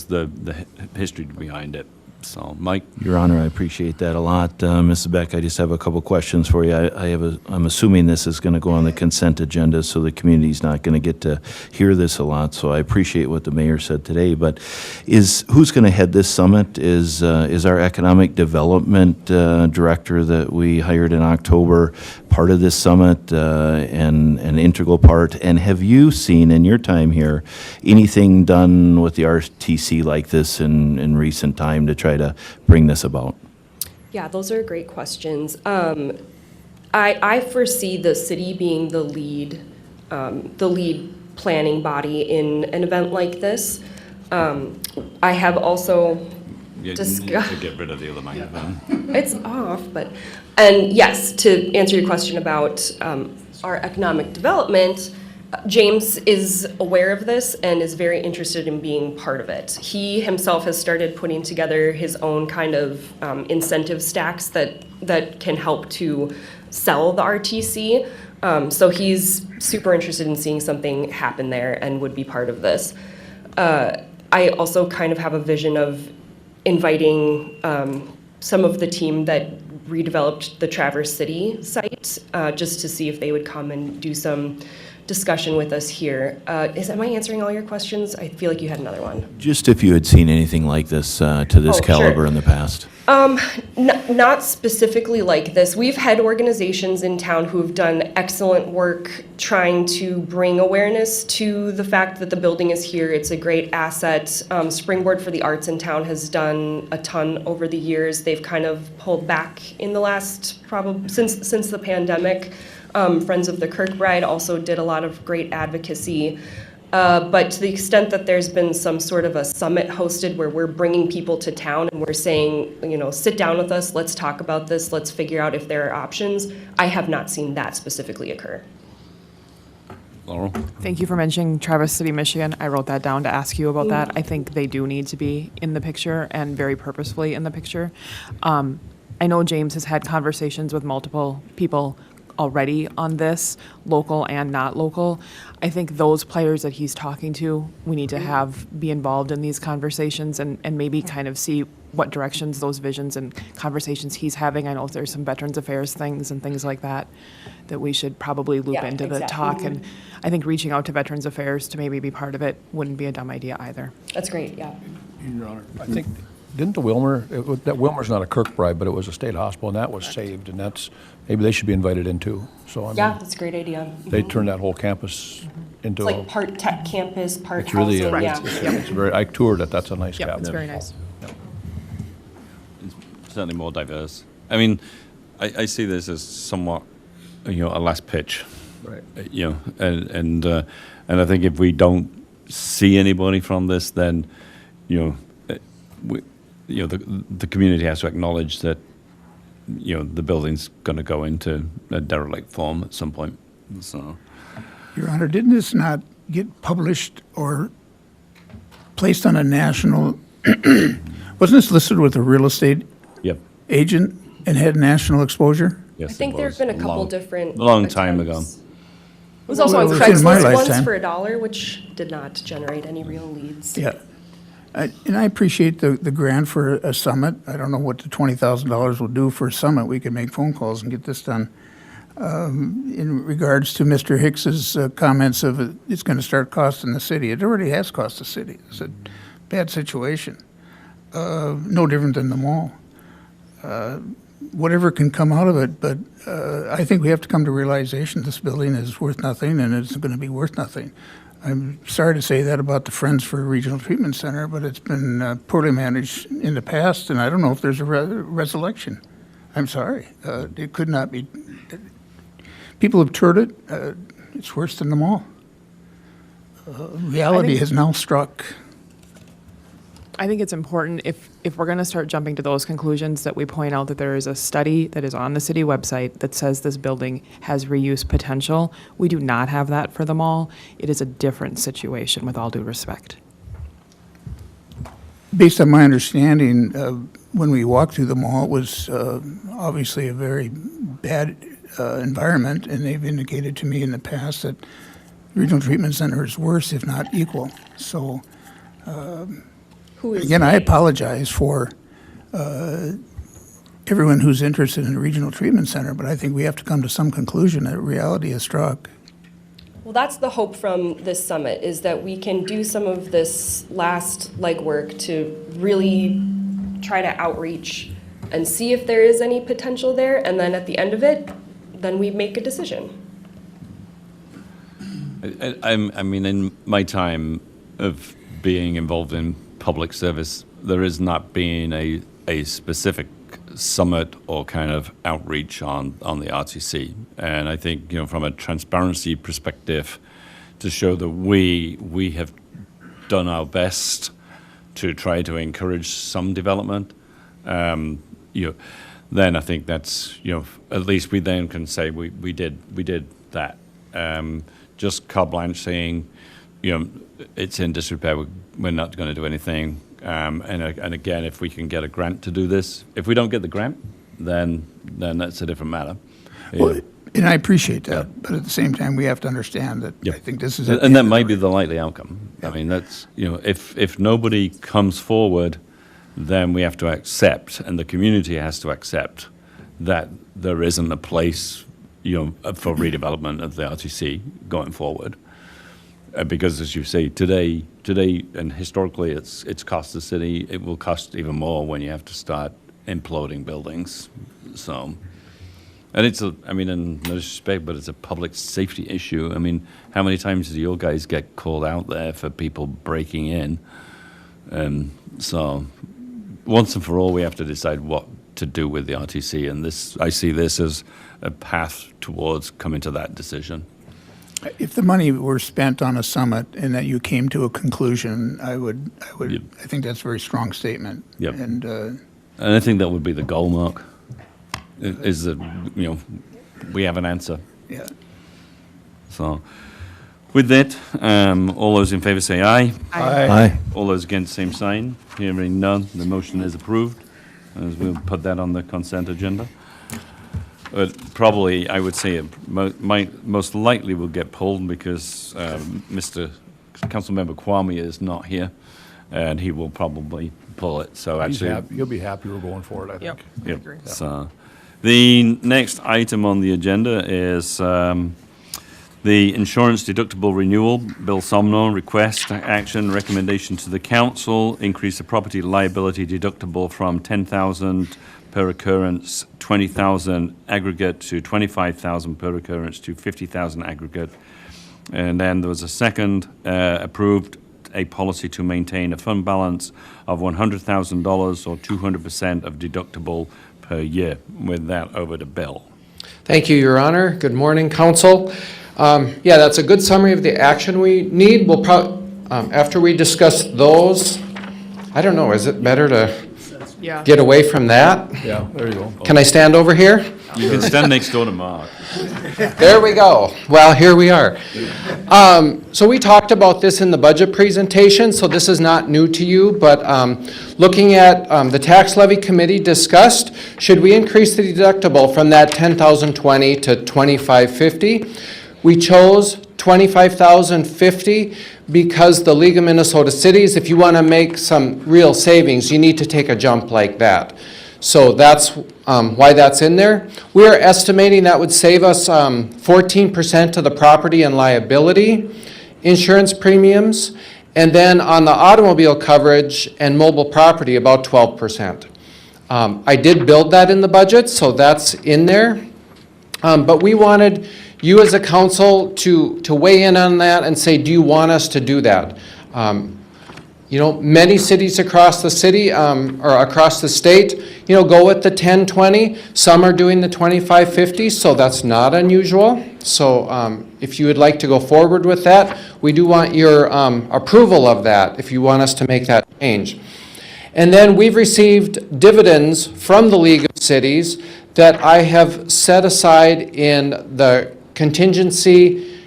the history behind it. So, Mike? Your Honor, I appreciate that a lot. Mrs. Beck, I just have a couple questions for you. I'm assuming this is going to go on the consent agenda, so the community's not going to get to hear this a lot. So I appreciate what the mayor said today. But who's going to head this summit? Is our economic development director that we hired in October part of this summit, and an integral part? And have you seen in your time here anything done with the RTC like this in recent time to try to bring this about? Yeah, those are great questions. I foresee the city being the lead planning body in an event like this. I have also discussed. To get rid of the other microphone. It's off, and yes, to answer your question about our economic development, James is aware of this and is very interested in being part of it. He himself has started putting together his own kind of incentive stacks that can help to sell the RTC. So he's super interested in seeing something happen there and would be part of this. I also kind of have a vision of inviting some of the team that redeveloped the Traverse City site, just to see if they would come and do some discussion with us here. Am I answering all your questions? I feel like you had another one. Just if you had seen anything like this to this caliber sure. in the past. Not specifically like this. We've had organizations in town who have done excellent work trying to bring awareness to the fact that the building is here. It's a great asset. Springboard for the Arts in town has done a ton over the years. They've kind of pulled back in the last, probably since the pandemic. Friends of the Kirkbride also did a lot of great advocacy. But to the extent that there's been some sort of a summit hosted where we're bringing people to town and we're saying, sit down with us, let's talk about this, let's figure out if there are options, I have not seen that specifically occur. Laurel? Thank you for mentioning Traverse City, Michigan. I wrote that down to ask you about that. I think they do need to be in the picture and very purposefully in the picture. I know James has had conversations with multiple people already on this, local and not local. I think those players that he's talking to, we need to be involved in these conversations and maybe kind of see what directions those visions and conversations he's having. I know there's some Veterans Affairs things and things like that we should probably loop into the talk. And I think reaching out to Veterans Affairs to maybe be part of it wouldn't be a dumb idea either. That's great, yeah. Your Honor, I think didn't the Wilmer, that Wilmer's not a Kirkbride, but it was a state hospital, and that was saved, and that's, maybe they should be invited in too. So, I mean, Yeah, that's a great idea. they turned that whole campus into It's a. like part tech campus, part It's really, housing, yeah. it's very, I toured it, that's a nice Yep, campus. it's very nice. Certainly more diverse. I mean, I see this as somewhat, a last pitch. Right. And I think if we don't see anybody from this, then, the community has to acknowledge that, the building's going to go into a derelict form at some point. So, Your Honor, didn't this not get published or placed on a national, wasn't this listed with a real estate yep. agent and had national exposure? Yes, I think there have been a couple different. a long time ago. attempts. It was also on Well, it was in my Craigslist once lifetime. for $1, which did not generate any real leads. Yeah. And I appreciate the grant for a summit. I don't know what the $20,000 will do for a summit. We can make phone calls and get this done. In regards to Mr. Hicks's comments of it's going to start costing the city, it already has cost the city. It's a bad situation. No different than the mall. Whatever can come out of it, but I think we have to come to realization this building is worth nothing and it's going to be worth nothing. I'm sorry to say that about the Friends for Regional Treatment Center, but it's been poorly managed in the past, and I don't know if there's a resurrection. I'm sorry. It could not be. People have toured it. It's worse than the mall. Reality has now struck. I think it's important if we're going to start jumping to those conclusions that we point out that there is a study that is on the city website that says this building has reuse potential. We do not have that for the mall. It is a different situation with all due respect. Based on my understanding, when we walked through the mall, it was obviously a very bad environment, and they've indicated to me in the past that Regional Treatment Center is worse, if not equal. So, Who is again, I they? apologize for everyone who's interested in a regional treatment center, but I think we have to come to some conclusion that reality has struck. Well, that's the hope from this summit, is that we can do some of this last legwork to really try to outreach and see if there is any potential there, and then at the end of it, then we make a decision. I mean, in my time of being involved in public service, there has not been a specific summit or kind of outreach on the RTC. And I think, from a transparency perspective, to show that we have done our best to try to encourage some development, then I think that's, at least we then can say we did that. Just carte blanche saying, it's in disrepair, we're not going to do anything. And again, if we can get a grant to do this, if we don't get the grant, then that's a different matter. Well, and I appreciate that, but at the same time, we have to understand that I think this is. And that might be the likely outcome. I mean, that's, if nobody comes forward, then we have to accept, and the community has to accept, that there isn't a place, for redevelopment of the RTC going forward. Because, as you say, today, and historically, it's cost the city. It will cost even more when you have to start imploding buildings. So, and in no disrespect, but it's a public safety issue. I mean, how many times do your guys get called out there for people breaking in? So, once and for all, we have to decide what to do with the RTC, and I see this as a path towards coming to that decision. If the money were spent on a summit and that you came to a conclusion, I think that's a very strong statement. Yep. And I think that would be the goal, Mark, is that, we have an answer. yeah. So, with that, all those in favor say aye. Aye. All those against, same sign. Hearing none, the motion is approved, as we'll put that on the consent agenda. But probably, I would say, it most likely will get pulled because Mr. Councilmember Kwame is not here, and he will probably pull it. So actually, You'll be happy we're going for it, I think. Yep. yep. agree. So, the next item on the agenda is The insurance deductible renewal, Bill Somno, request, action, recommendation to the council, increase the property liability deductible from 10,000 per occurrence, 20,000 aggregate to 25,000 per occurrence to 50,000 aggregate. And then there was a second, approved a policy to maintain a fund balance of $100,000 or 200% of deductible per year. With that, over to Bill. Thank you, Your Honor. Good morning, Council. Yeah, that's a good summary of the action we need. We'll after we discuss those, I don't know, is it better to Yeah. get away from that? Yeah, there you go. Can I stand over here? You can stand next door to Mark. There we go. Well, here we are. So we talked about this in the budget presentation, so this is not new to you, but looking at the tax levy committee discussed, should we increase the deductible from that $10,020 to $2,550? We chose $25,050 because the League of Minnesota Cities, if you want to make some real savings, you need to take a jump like that. So that's why that's in there. We are estimating that would save us 14% of the property and liability insurance premiums, and then on the automobile coverage and mobile property, about 12%. I did build that in the budget, so that's in there. But we wanted you as a council to weigh in on that and say, do you want us to do that? You know, many cities across the city, or across the state, you know, go with the 10-20. Some are doing the 25-50, so that's not unusual. So if you would like to go forward with that, we do want your approval of that if you want us to make that change. And then we've received dividends from the League of Cities that I have set aside in the contingency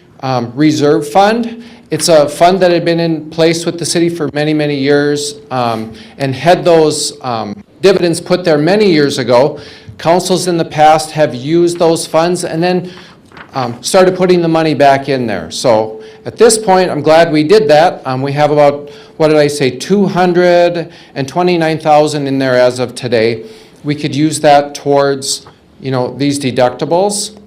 reserve fund. It's a fund that had been in place with the city for many, many years, and had those dividends put there many years ago. Councils in the past have used those funds and then started putting the money back in there. So at this point, I'm glad we did that. We have about, what did I say, 229,000 in there as of today. We could use that towards, you know, these deductibles.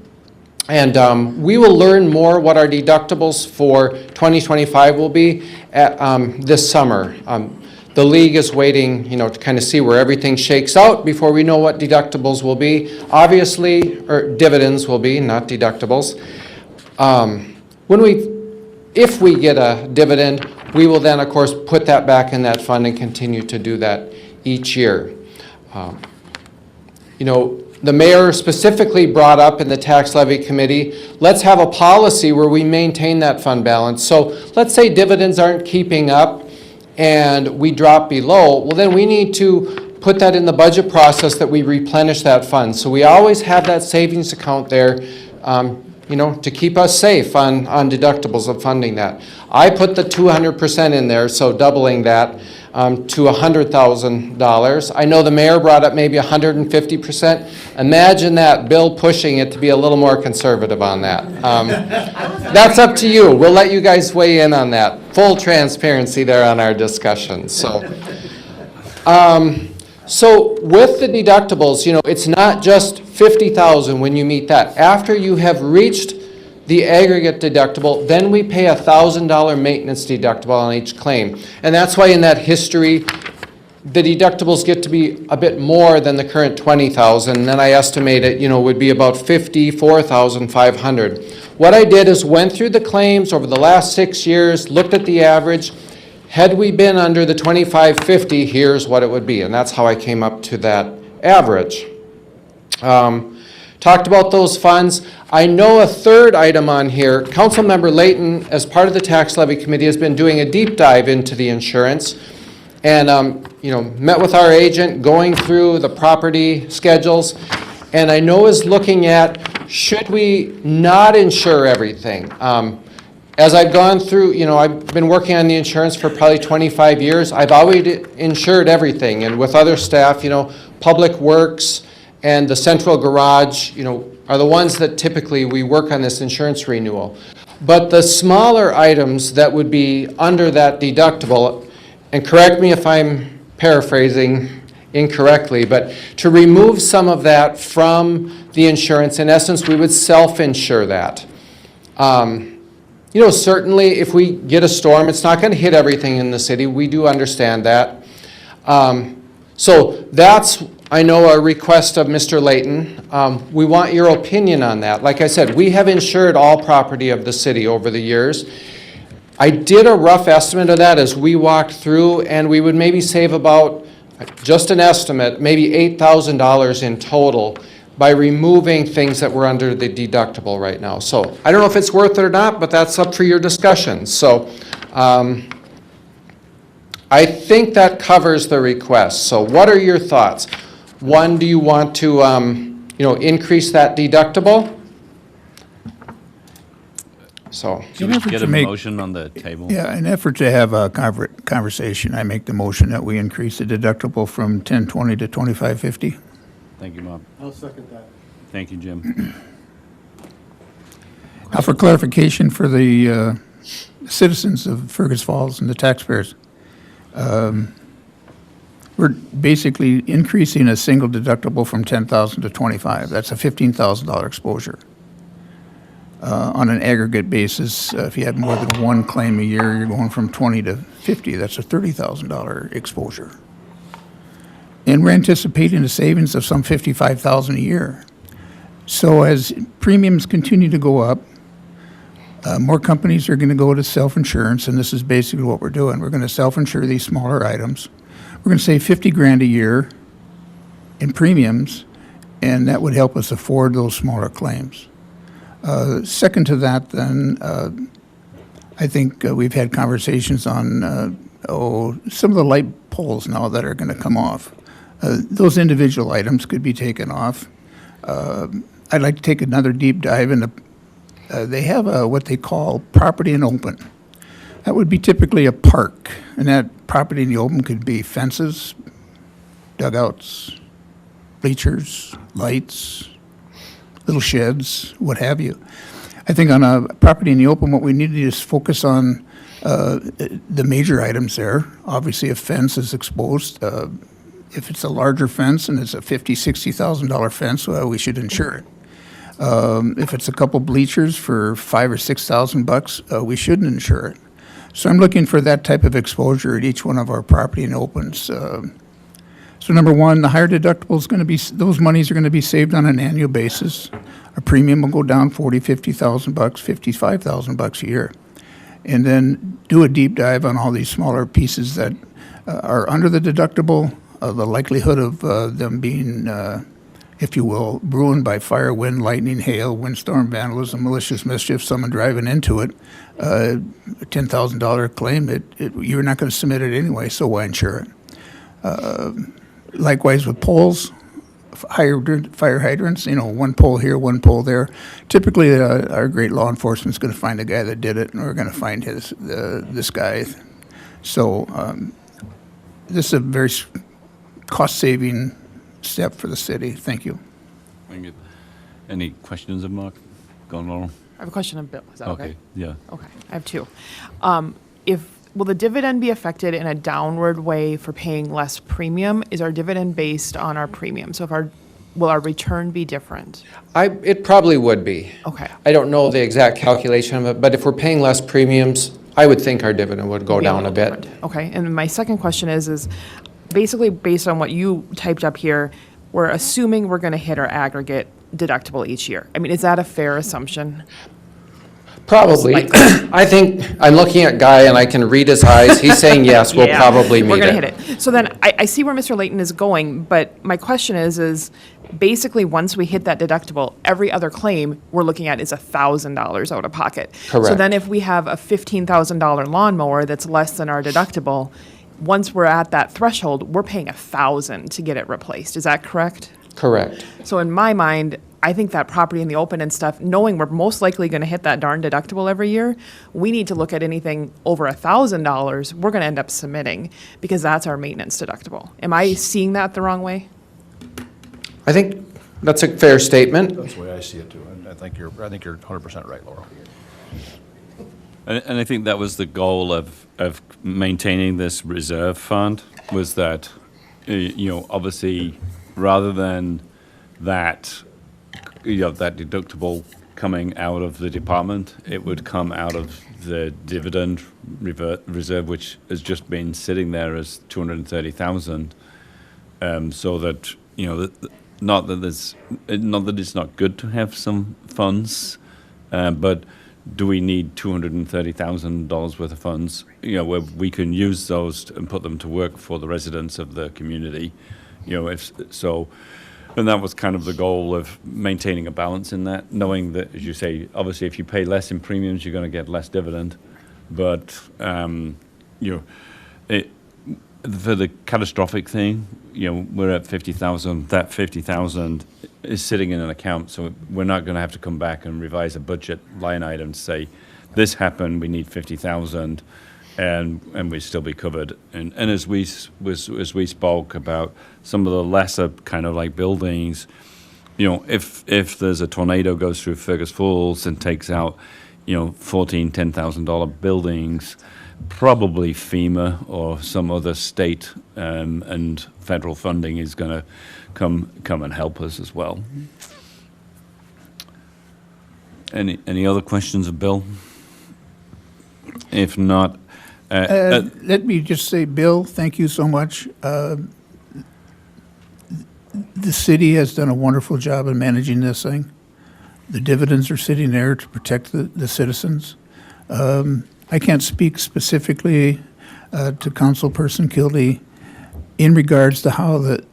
And we will learn more what our deductibles for 2025 will be at, this summer. The league is waiting, you know, to kind of see where everything shakes out before we know what deductibles will be. Obviously, or dividends will be, not deductibles. If we get a dividend, we will then, of course, put that back in that fund and continue to do that each year. You know, the mayor specifically brought up in the tax levy committee, let's have a policy where we maintain that fund balance. So let's say dividends aren't keeping up and we drop below, well then we need to put that in the budget process that we replenish that fund. So we always have that savings account there, you know, to keep us safe on deductibles of funding that. I put the 200% in there, so doubling that to $100,000. I know the mayor brought up maybe 150%. Imagine that, Bill pushing it to be a little more conservative on that. That's up to you. We'll let you guys weigh in on that. Full transparency there on our discussion. So with the deductibles, you know, it's not just $50,000 when you meet that. After you have reached the aggregate deductible, then we pay a $1,000 maintenance deductible on each claim. And that's why in that history, the deductibles get to be a bit more than the current $20,000. And then I estimate it, you know, would be about $54,500. What I did is went through the claims over the last 6 years, looked at the average. Had we been under the $2,550, here's what it would be. And that's how I came up to that average. Talked about those funds. I know a third item on here. Councilmember Layton, as part of the tax levy committee, has been doing a deep dive into the insurance, and you know, met with our agent, going through the property schedules, and I know is looking at should we not insure everything. As I've gone through, you know, I've been working on the insurance for probably 25 years. I've always insured everything, and with other staff, you know, Public Works and the central garage, you know, are the ones that typically we work on this insurance renewal. But the smaller items that would be under that deductible, and correct me if I'm paraphrasing incorrectly, but to remove some of that from the insurance, in essence, we would self-insure that. You know, certainly if we get a storm, it's not going to hit everything in the city. We do understand that. So that's, I know, a request of Mr. Layton. We want your opinion on that. Like I said, we have insured all property of the city over the years. I did a rough estimate of that as we walked through, and we would maybe save about, just an estimate, maybe $8,000 in total by removing things that were under the deductible right now. So I don't know if it's worth it or not, but that's up for your discussion. So I think that covers the request. So what are your thoughts? One, do you want to increase that deductible? So, Can we effort get to a make- motion on the table? Yeah, in effort to have a conversation, I make the motion that we increase the deductible from 1020 to 2550. Thank you, Bob. I'll second that. Thank you, Jim. Now, for clarification for the citizens of Fergus Falls and the taxpayers, we're basically increasing a single deductible from 10,000 to 25. That's a $15,000 exposure. On an aggregate basis, if you had more than one claim a year, you're going from 20 to 50. That's a $30,000 exposure. And we're anticipating a savings of some $55,000 a year. So as premiums continue to go up, more companies are going to go to self-insurance, and this is basically what we're doing. We're going to self-insure these smaller items. We're going to save $50,000 a year in premiums, and that would help us afford those smaller claims. Second to that, then, I think we've had conversations on some of the light poles now that are going to come off. Those individual items could be taken off. I'd like to take another deep dive into, they have what they call property in open. That would be typically a park, and that property in the open could be fences, dugouts, bleachers, lights, little sheds, what have you. I think on a property in the open, what we need to do is focus on the major items there. Obviously, a fence is exposed. If it's a larger fence and it's a $50,000, $60,000 fence, well, we should insure it. If it's a couple bleachers for $5,000 or $6,000, we shouldn't insure it. So I'm looking for that type of exposure at each one of our property in opens. So number one, the higher deductible is going to be, those monies are going to be saved on an annual basis. Our premium will go down $40,000, $50,000, $55,000 a year. And then do a deep dive on all these smaller pieces that are under the deductible, the likelihood of them being, if you will, ruined by fire, wind, lightning, hail, windstorm, vandalism, malicious mischief, someone driving into it, a $10,000 claim, you're not going to submit it anyway, so why insure it? Likewise with poles, fire hydrants, one pole here, one pole there. Typically, our great law enforcement's going to find the guy that did it, and we're going to find this guy. So this is a very cost-saving step for the city. Thank you. Thank you. Any questions of Mark? Go on, Laurel. I have a question of Bill. Is that okay? Yeah. Okay, I have two. Will the dividend be affected in a downward way for paying less premium? Is our dividend based on our premium? So will our return be different? It probably would be. Okay. I don't know the exact calculation of it, but if we're paying less premiums, I would think our dividend would go Be down a little bit. different. Okay, and my second question is basically based on what you typed up here, we're assuming we're going to hit our aggregate deductible each year. I mean, is that a fair assumption? Probably. I think, I'm looking at Guy and I can read his eyes. He's saying yes, we'll Yeah, probably meet it. We're going to hit it. So then I see where Mr. Layton is going, but my question is basically once we hit that deductible, every other claim we're looking at is $1,000 out of pocket. So Correct. then if we have a $15,000 lawnmower that's less than our deductible, once we're at that threshold, we're paying $1,000 to get it replaced. Is that correct? Correct. So in my mind, I think that property in the open and stuff, knowing we're most likely going to hit that darn deductible every year, we need to look at anything over $1,000, we're going to end up submitting because that's our maintenance deductible. Am I seeing that the wrong way? I think that's a fair statement. That's the way I see it too. And I think you're 100% right, Laurel. And I think that was the goal of maintaining this reserve fund, was that, obviously, rather than that, that deductible coming out of the department. It would come out of the dividend reserve, which has just been sitting there as 230,000. So that, you know, not that it's not good to have some funds, but do we need $230,000 worth of funds? You know, where we can use those and put them to work for the residents of the community. You know, if so, and that was kind of the goal of maintaining a balance in that, knowing that, as you say, obviously if you pay less in premiums, you're going to get less dividend. But you know, for the catastrophic thing, you know, we're at 50,000. That 50,000 is sitting in an account, so we're not going to have to come back and revise a budget line item to say, this happened, we need 50,000, and we'd still be covered. And as we spoke about some of the lesser kind of like buildings, you know, if there's a tornado goes through Fergus Falls and takes out, you know, $10,000 buildings, probably FEMA or some other state and federal funding is going to come and help us as well. Any other questions of Bill? If not, Let me just say, Bill, thank you so much. The city has done a wonderful job in managing this thing. The dividends are sitting there to protect the citizens. I can't speak specifically to Councilperson Kildee in regards to how the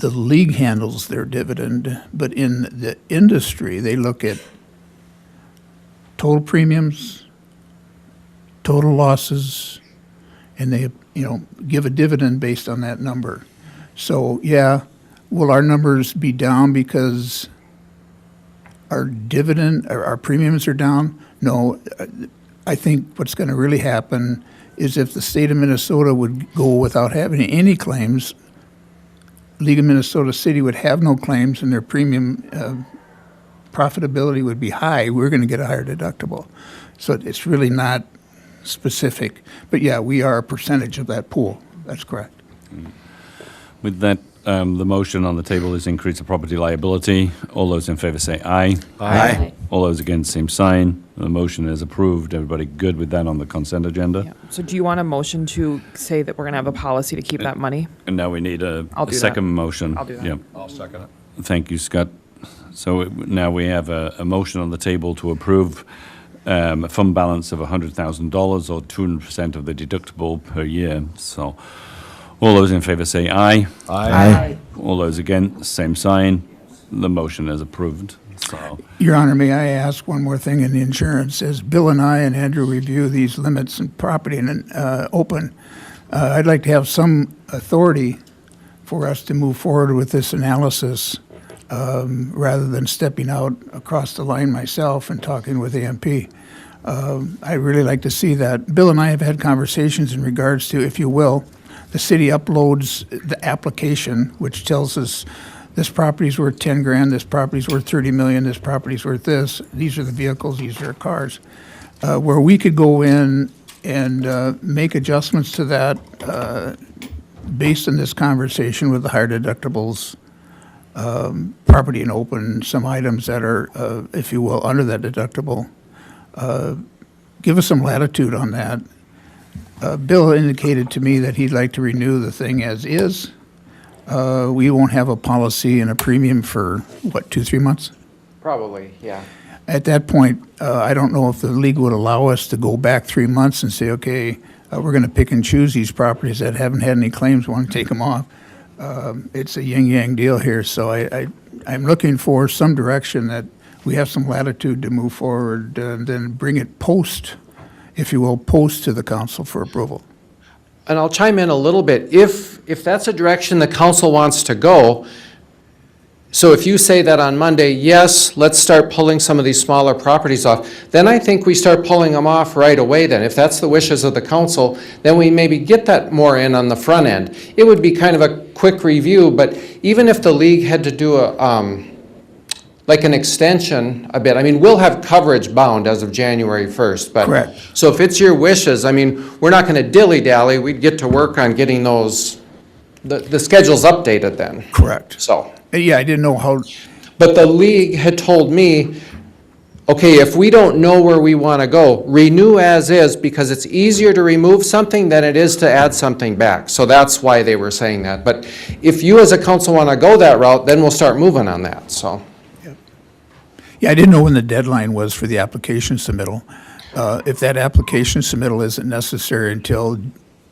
league handles their dividend, but in the industry, they look at total premiums, total losses, and they, you know, give a dividend based on that number. So, yeah, will our numbers be down because our dividend, our premiums are down? No. I think what's going to really happen is if the state of Minnesota would go without having any claims, League of Minnesota City would have no claims and their premium profitability would be high. We're going to get a higher deductible. So it's really not specific. But yeah, we are a percentage of that pool. That's correct. with that, the motion on the table is increase the property liability. All those in favor say aye. Aye. All those against, same sign. The motion is approved. Everybody good with that on the consent agenda? Yeah. So do you want a motion to say that we're going to have a policy to keep that money? And now we need a I'll do that. second motion. I'll do that. Yeah. I'll second it. Thank you, Scott. So now we have a motion on the table to approve a fund balance of $100,000 or 200% of the deductible per year. So all those in favor say aye. Aye. All those against, same sign. The motion is approved. So Your Honor, may I ask one more thing in the insurance? As Bill and I and Andrew review these limits and property and open, I'd like to have some authority for us to move forward with this analysis rather than stepping out across the line myself and talking with AMP. I'd really like to see that. Bill and I have had conversations in regards to, if you will, the city uploads the application, which tells us this property's worth 10 grand, this property's worth 30 million, this property's worth this, these are the vehicles, these are cars, where we could go in and make adjustments to that based on this conversation with the higher deductibles, property and open, some items that are, if you will, under that deductible. Give us some latitude on that. Bill indicated to me that he'd like to renew the thing as is. We won't have a policy and a premium for, what, 2-3 months? Probably, yeah. At that point, I don't know if the league would allow us to go back 3 months and say, okay, we're going to pick and choose these properties that haven't had any claims, want to take them off. It's a yin-yang deal here, so I'm looking for some direction that we have some latitude to move forward and then bring it post, if you will, post to the council for approval. And I'll chime in a little bit. If that's a direction the council wants to go, so if you say that on Monday, yes, let's start pulling some of these smaller properties off, then I think we start pulling them off right away then. If that's the wishes of the council, then we maybe get that more in on the front end. It would be kind of a quick review, but even if the league had to do like an extension a bit, I mean, we'll have coverage bound as of January 1st. But Correct. So if it's your wishes, I mean, we're not going to dilly-dally. We'd get to work on getting those, the schedules updated then. Correct. So. Yeah, I didn't know how, But the league had told me, okay, if we don't know where we want to go, renew as is, because it's easier to remove something than it is to add something back. So that's why they were saying that. But if you as a council want to go that route, then we'll start moving on that, so. Yeah, I didn't know when the deadline was for the application submittal. If that application submittal isn't necessary until,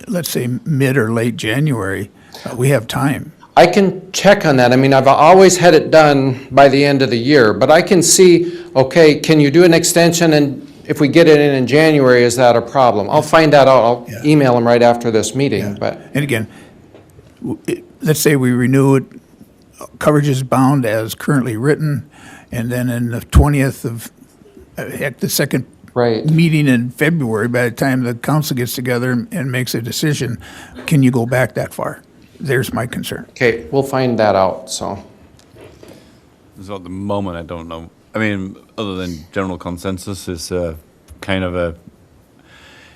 let's say, mid or late January, we have time. I can check on that. I mean, I've always had it done by the end of the year, but I can see, okay, can you do an extension, and if we get it in January, is that a problem? I'll find that out. I'll Yeah. email them right after this meeting, but. And again, let's say we renew it, coverage is bound as currently written, and then in the 20th of, the second Right. meeting in February, by the time the council gets together and makes a decision, can you go back that far? There's my concern. Okay, we'll find that out, so. So at the moment, I don't know. I mean, other than general consensus is kind of a,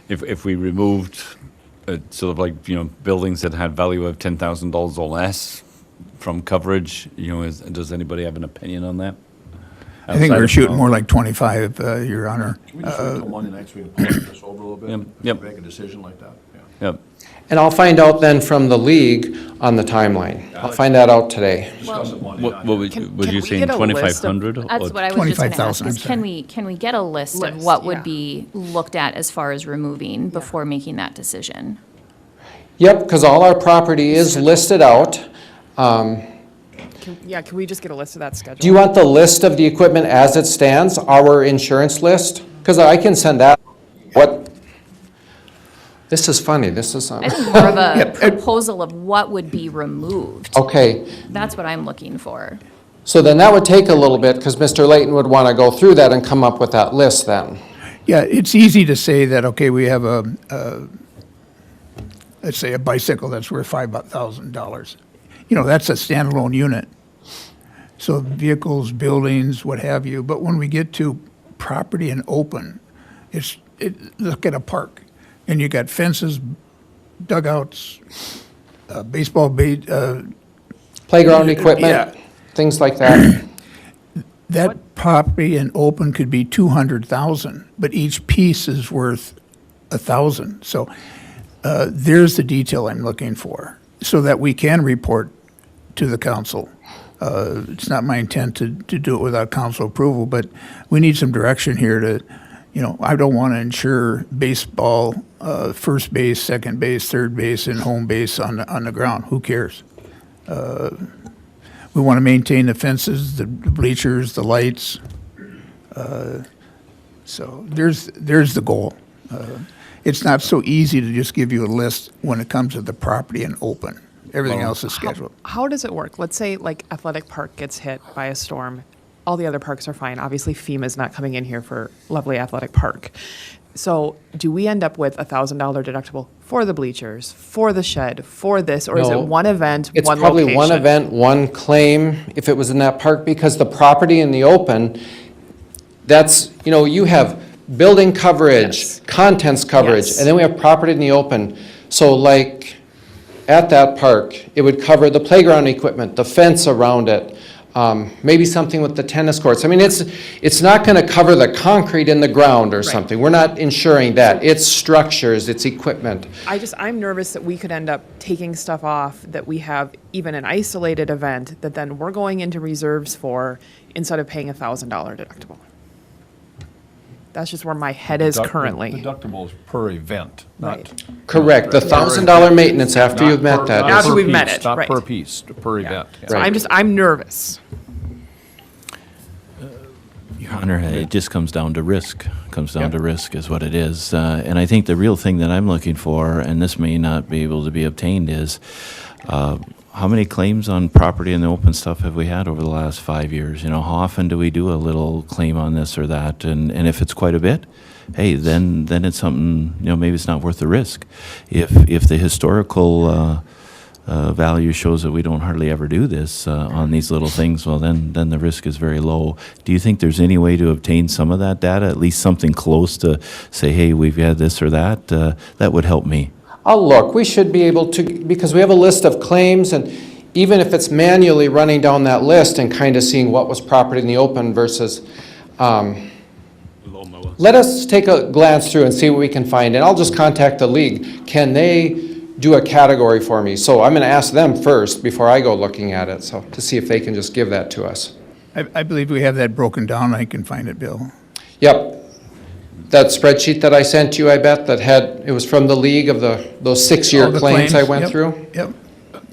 if we removed sort of like, buildings that had value of $10,000 or less from coverage, does anybody have an opinion on that? I think Outside we're of- shooting more like 25, Your Honor. Can we just wait till Monday night so we can talk this over a little bit? Yep. Make a decision like that, yeah. Yep. And I'll find out then from the league on the timeline. I'll find that out today. Discuss it Monday What, night. what would Can you we saying, get a list of- 2,500? That's what I was just going to ask, 25,000, is I'm sorry. can we get a list of List, what would yeah. be looked at as far as removing before making that decision? Yep, because all our property is listed out. Can we just get a list of that schedule? Do you want the list of the equipment as it stands, our insurance list? Because I can send that. What? This is funny, this is, I think more of a proposal of what would be removed. okay. That's what I'm looking for. So then that would take a little bit, because Mr. Layton would want to go through that and come up with that list then. Yeah, it's easy to say that, okay, we have let's say a bicycle that's worth $5,000. That's a standalone unit. So vehicles, buildings, what have you. But when we get to property and open, look at a park, and you got fences, dugouts, baseball bait, Playground equipment, things like that. that property and open could be 200,000, but each piece is worth 1,000. So there's the detail I'm looking for, so that we can report to the council. It's not my intent to do it without council approval, but we need some direction here to, I don't want to insure baseball, first base, second base, third base, and home base on the ground. Who cares? We want to maintain the fences, the bleachers, the lights. So there's the goal. It's not so easy to just give you a list when it comes to the property and open. Everything else is scheduled. How does it work? Let's say like Athletic Park gets hit by a storm. All the other parks are fine. Obviously FEMA's not coming in here for lovely Athletic Park. So do we end up with $1,000 deductible for the bleachers, for the shed, for this, or is No. it one event, It's one probably location? one event, one claim, if it was in that park, because the property in the open, that's, you have building coverage, Yes. contents coverage, Yes. and then we have property in the open. So like, at that park, it would cover the playground equipment, the fence around it, maybe something with the tennis courts. I mean, it's not going to cover the concrete in the ground or something. We're not insuring that. It's structures, it's equipment. I'm nervous that we could end up taking stuff off that we have even an isolated event that then we're going into reserves for instead of paying $1,000 deductible. That's just where my head is currently. Deductible is per event, not. Right. Correct, the $1,000 maintenance after you've met that. After per we've met piece, it, Not right. per piece, per event. yeah. So Right. I'm nervous. Your Honor, it just comes down to risk. Comes down to risk is what it is. And I think the real thing that I'm looking for, and this may not be able to be obtained, is how many claims on property and the open stuff have we had over the last 5 years? How often do we do a little claim on this or that? And if it's quite a bit, hey, then it's something, maybe it's not worth the risk. If the historical value shows that we don't hardly ever do this on these little things, well, then the risk is very low. Do you think there's any way to obtain some of that data, at least something close to say, hey, we've had this or that? That would help me. I'll look, we should be able to, because we have a list of claims, and even if it's manually running down that list and kind of seeing what was property in the open versus, let us take a glance through and see what we can find, and I'll just contact the league. Can they do a category for me? So I'm gonna ask them first before I go looking at it, so to see if they can just give that to us. I believe we have that broken down. I can find it, Bill. Yep. That spreadsheet that I sent you, I bet, that had, it was from the league of those 6-year All the claims I went Yep, through. Yep.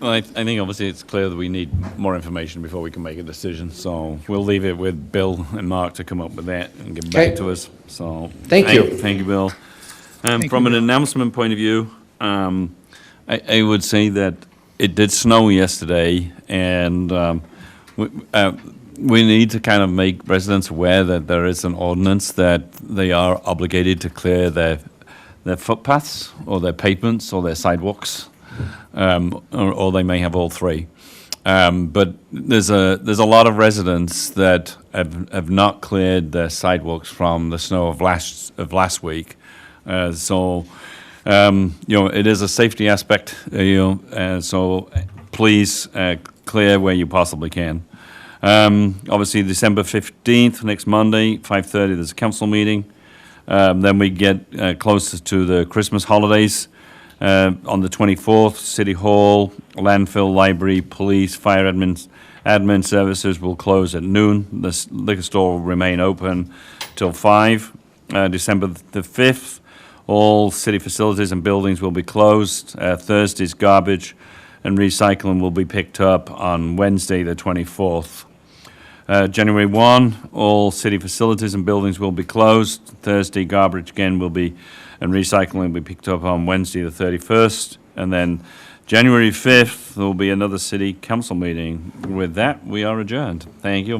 Well, I think obviously it's clear that we need more information before we can make a decision, so we'll leave it with Bill and Mark to come up with that and get back Okay. to us, so. Thank you. Thank you, Bill. Thank From you, an Bill. announcement point of view, I would say that it did snow yesterday, and we need to kind of make residents aware that there is an ordinance that they are obligated to clear their footpaths or their pavements or their sidewalks, or they may have all three. But there's a lot of residents that have not cleared their sidewalks from the snow of last week. So it is a safety aspect. So please clear where you possibly can. Obviously, December 15th, next Monday, 5:30, there's a council meeting. Then we get closer to the Christmas holidays. On the 24th, City Hall, landfill, library, police, fire admin services will close at noon. The liquor store will remain open till 5. December the 5th, all city facilities and buildings will be closed. Thursday's garbage and recycling will be picked up on Wednesday, the 24th. January 1, all city facilities and buildings will be closed. Thursday, garbage again will be, and recycling will be picked up on Wednesday, the 31st. And then January 5th, there will be another city council meeting. With that, we are adjourned. Thank you.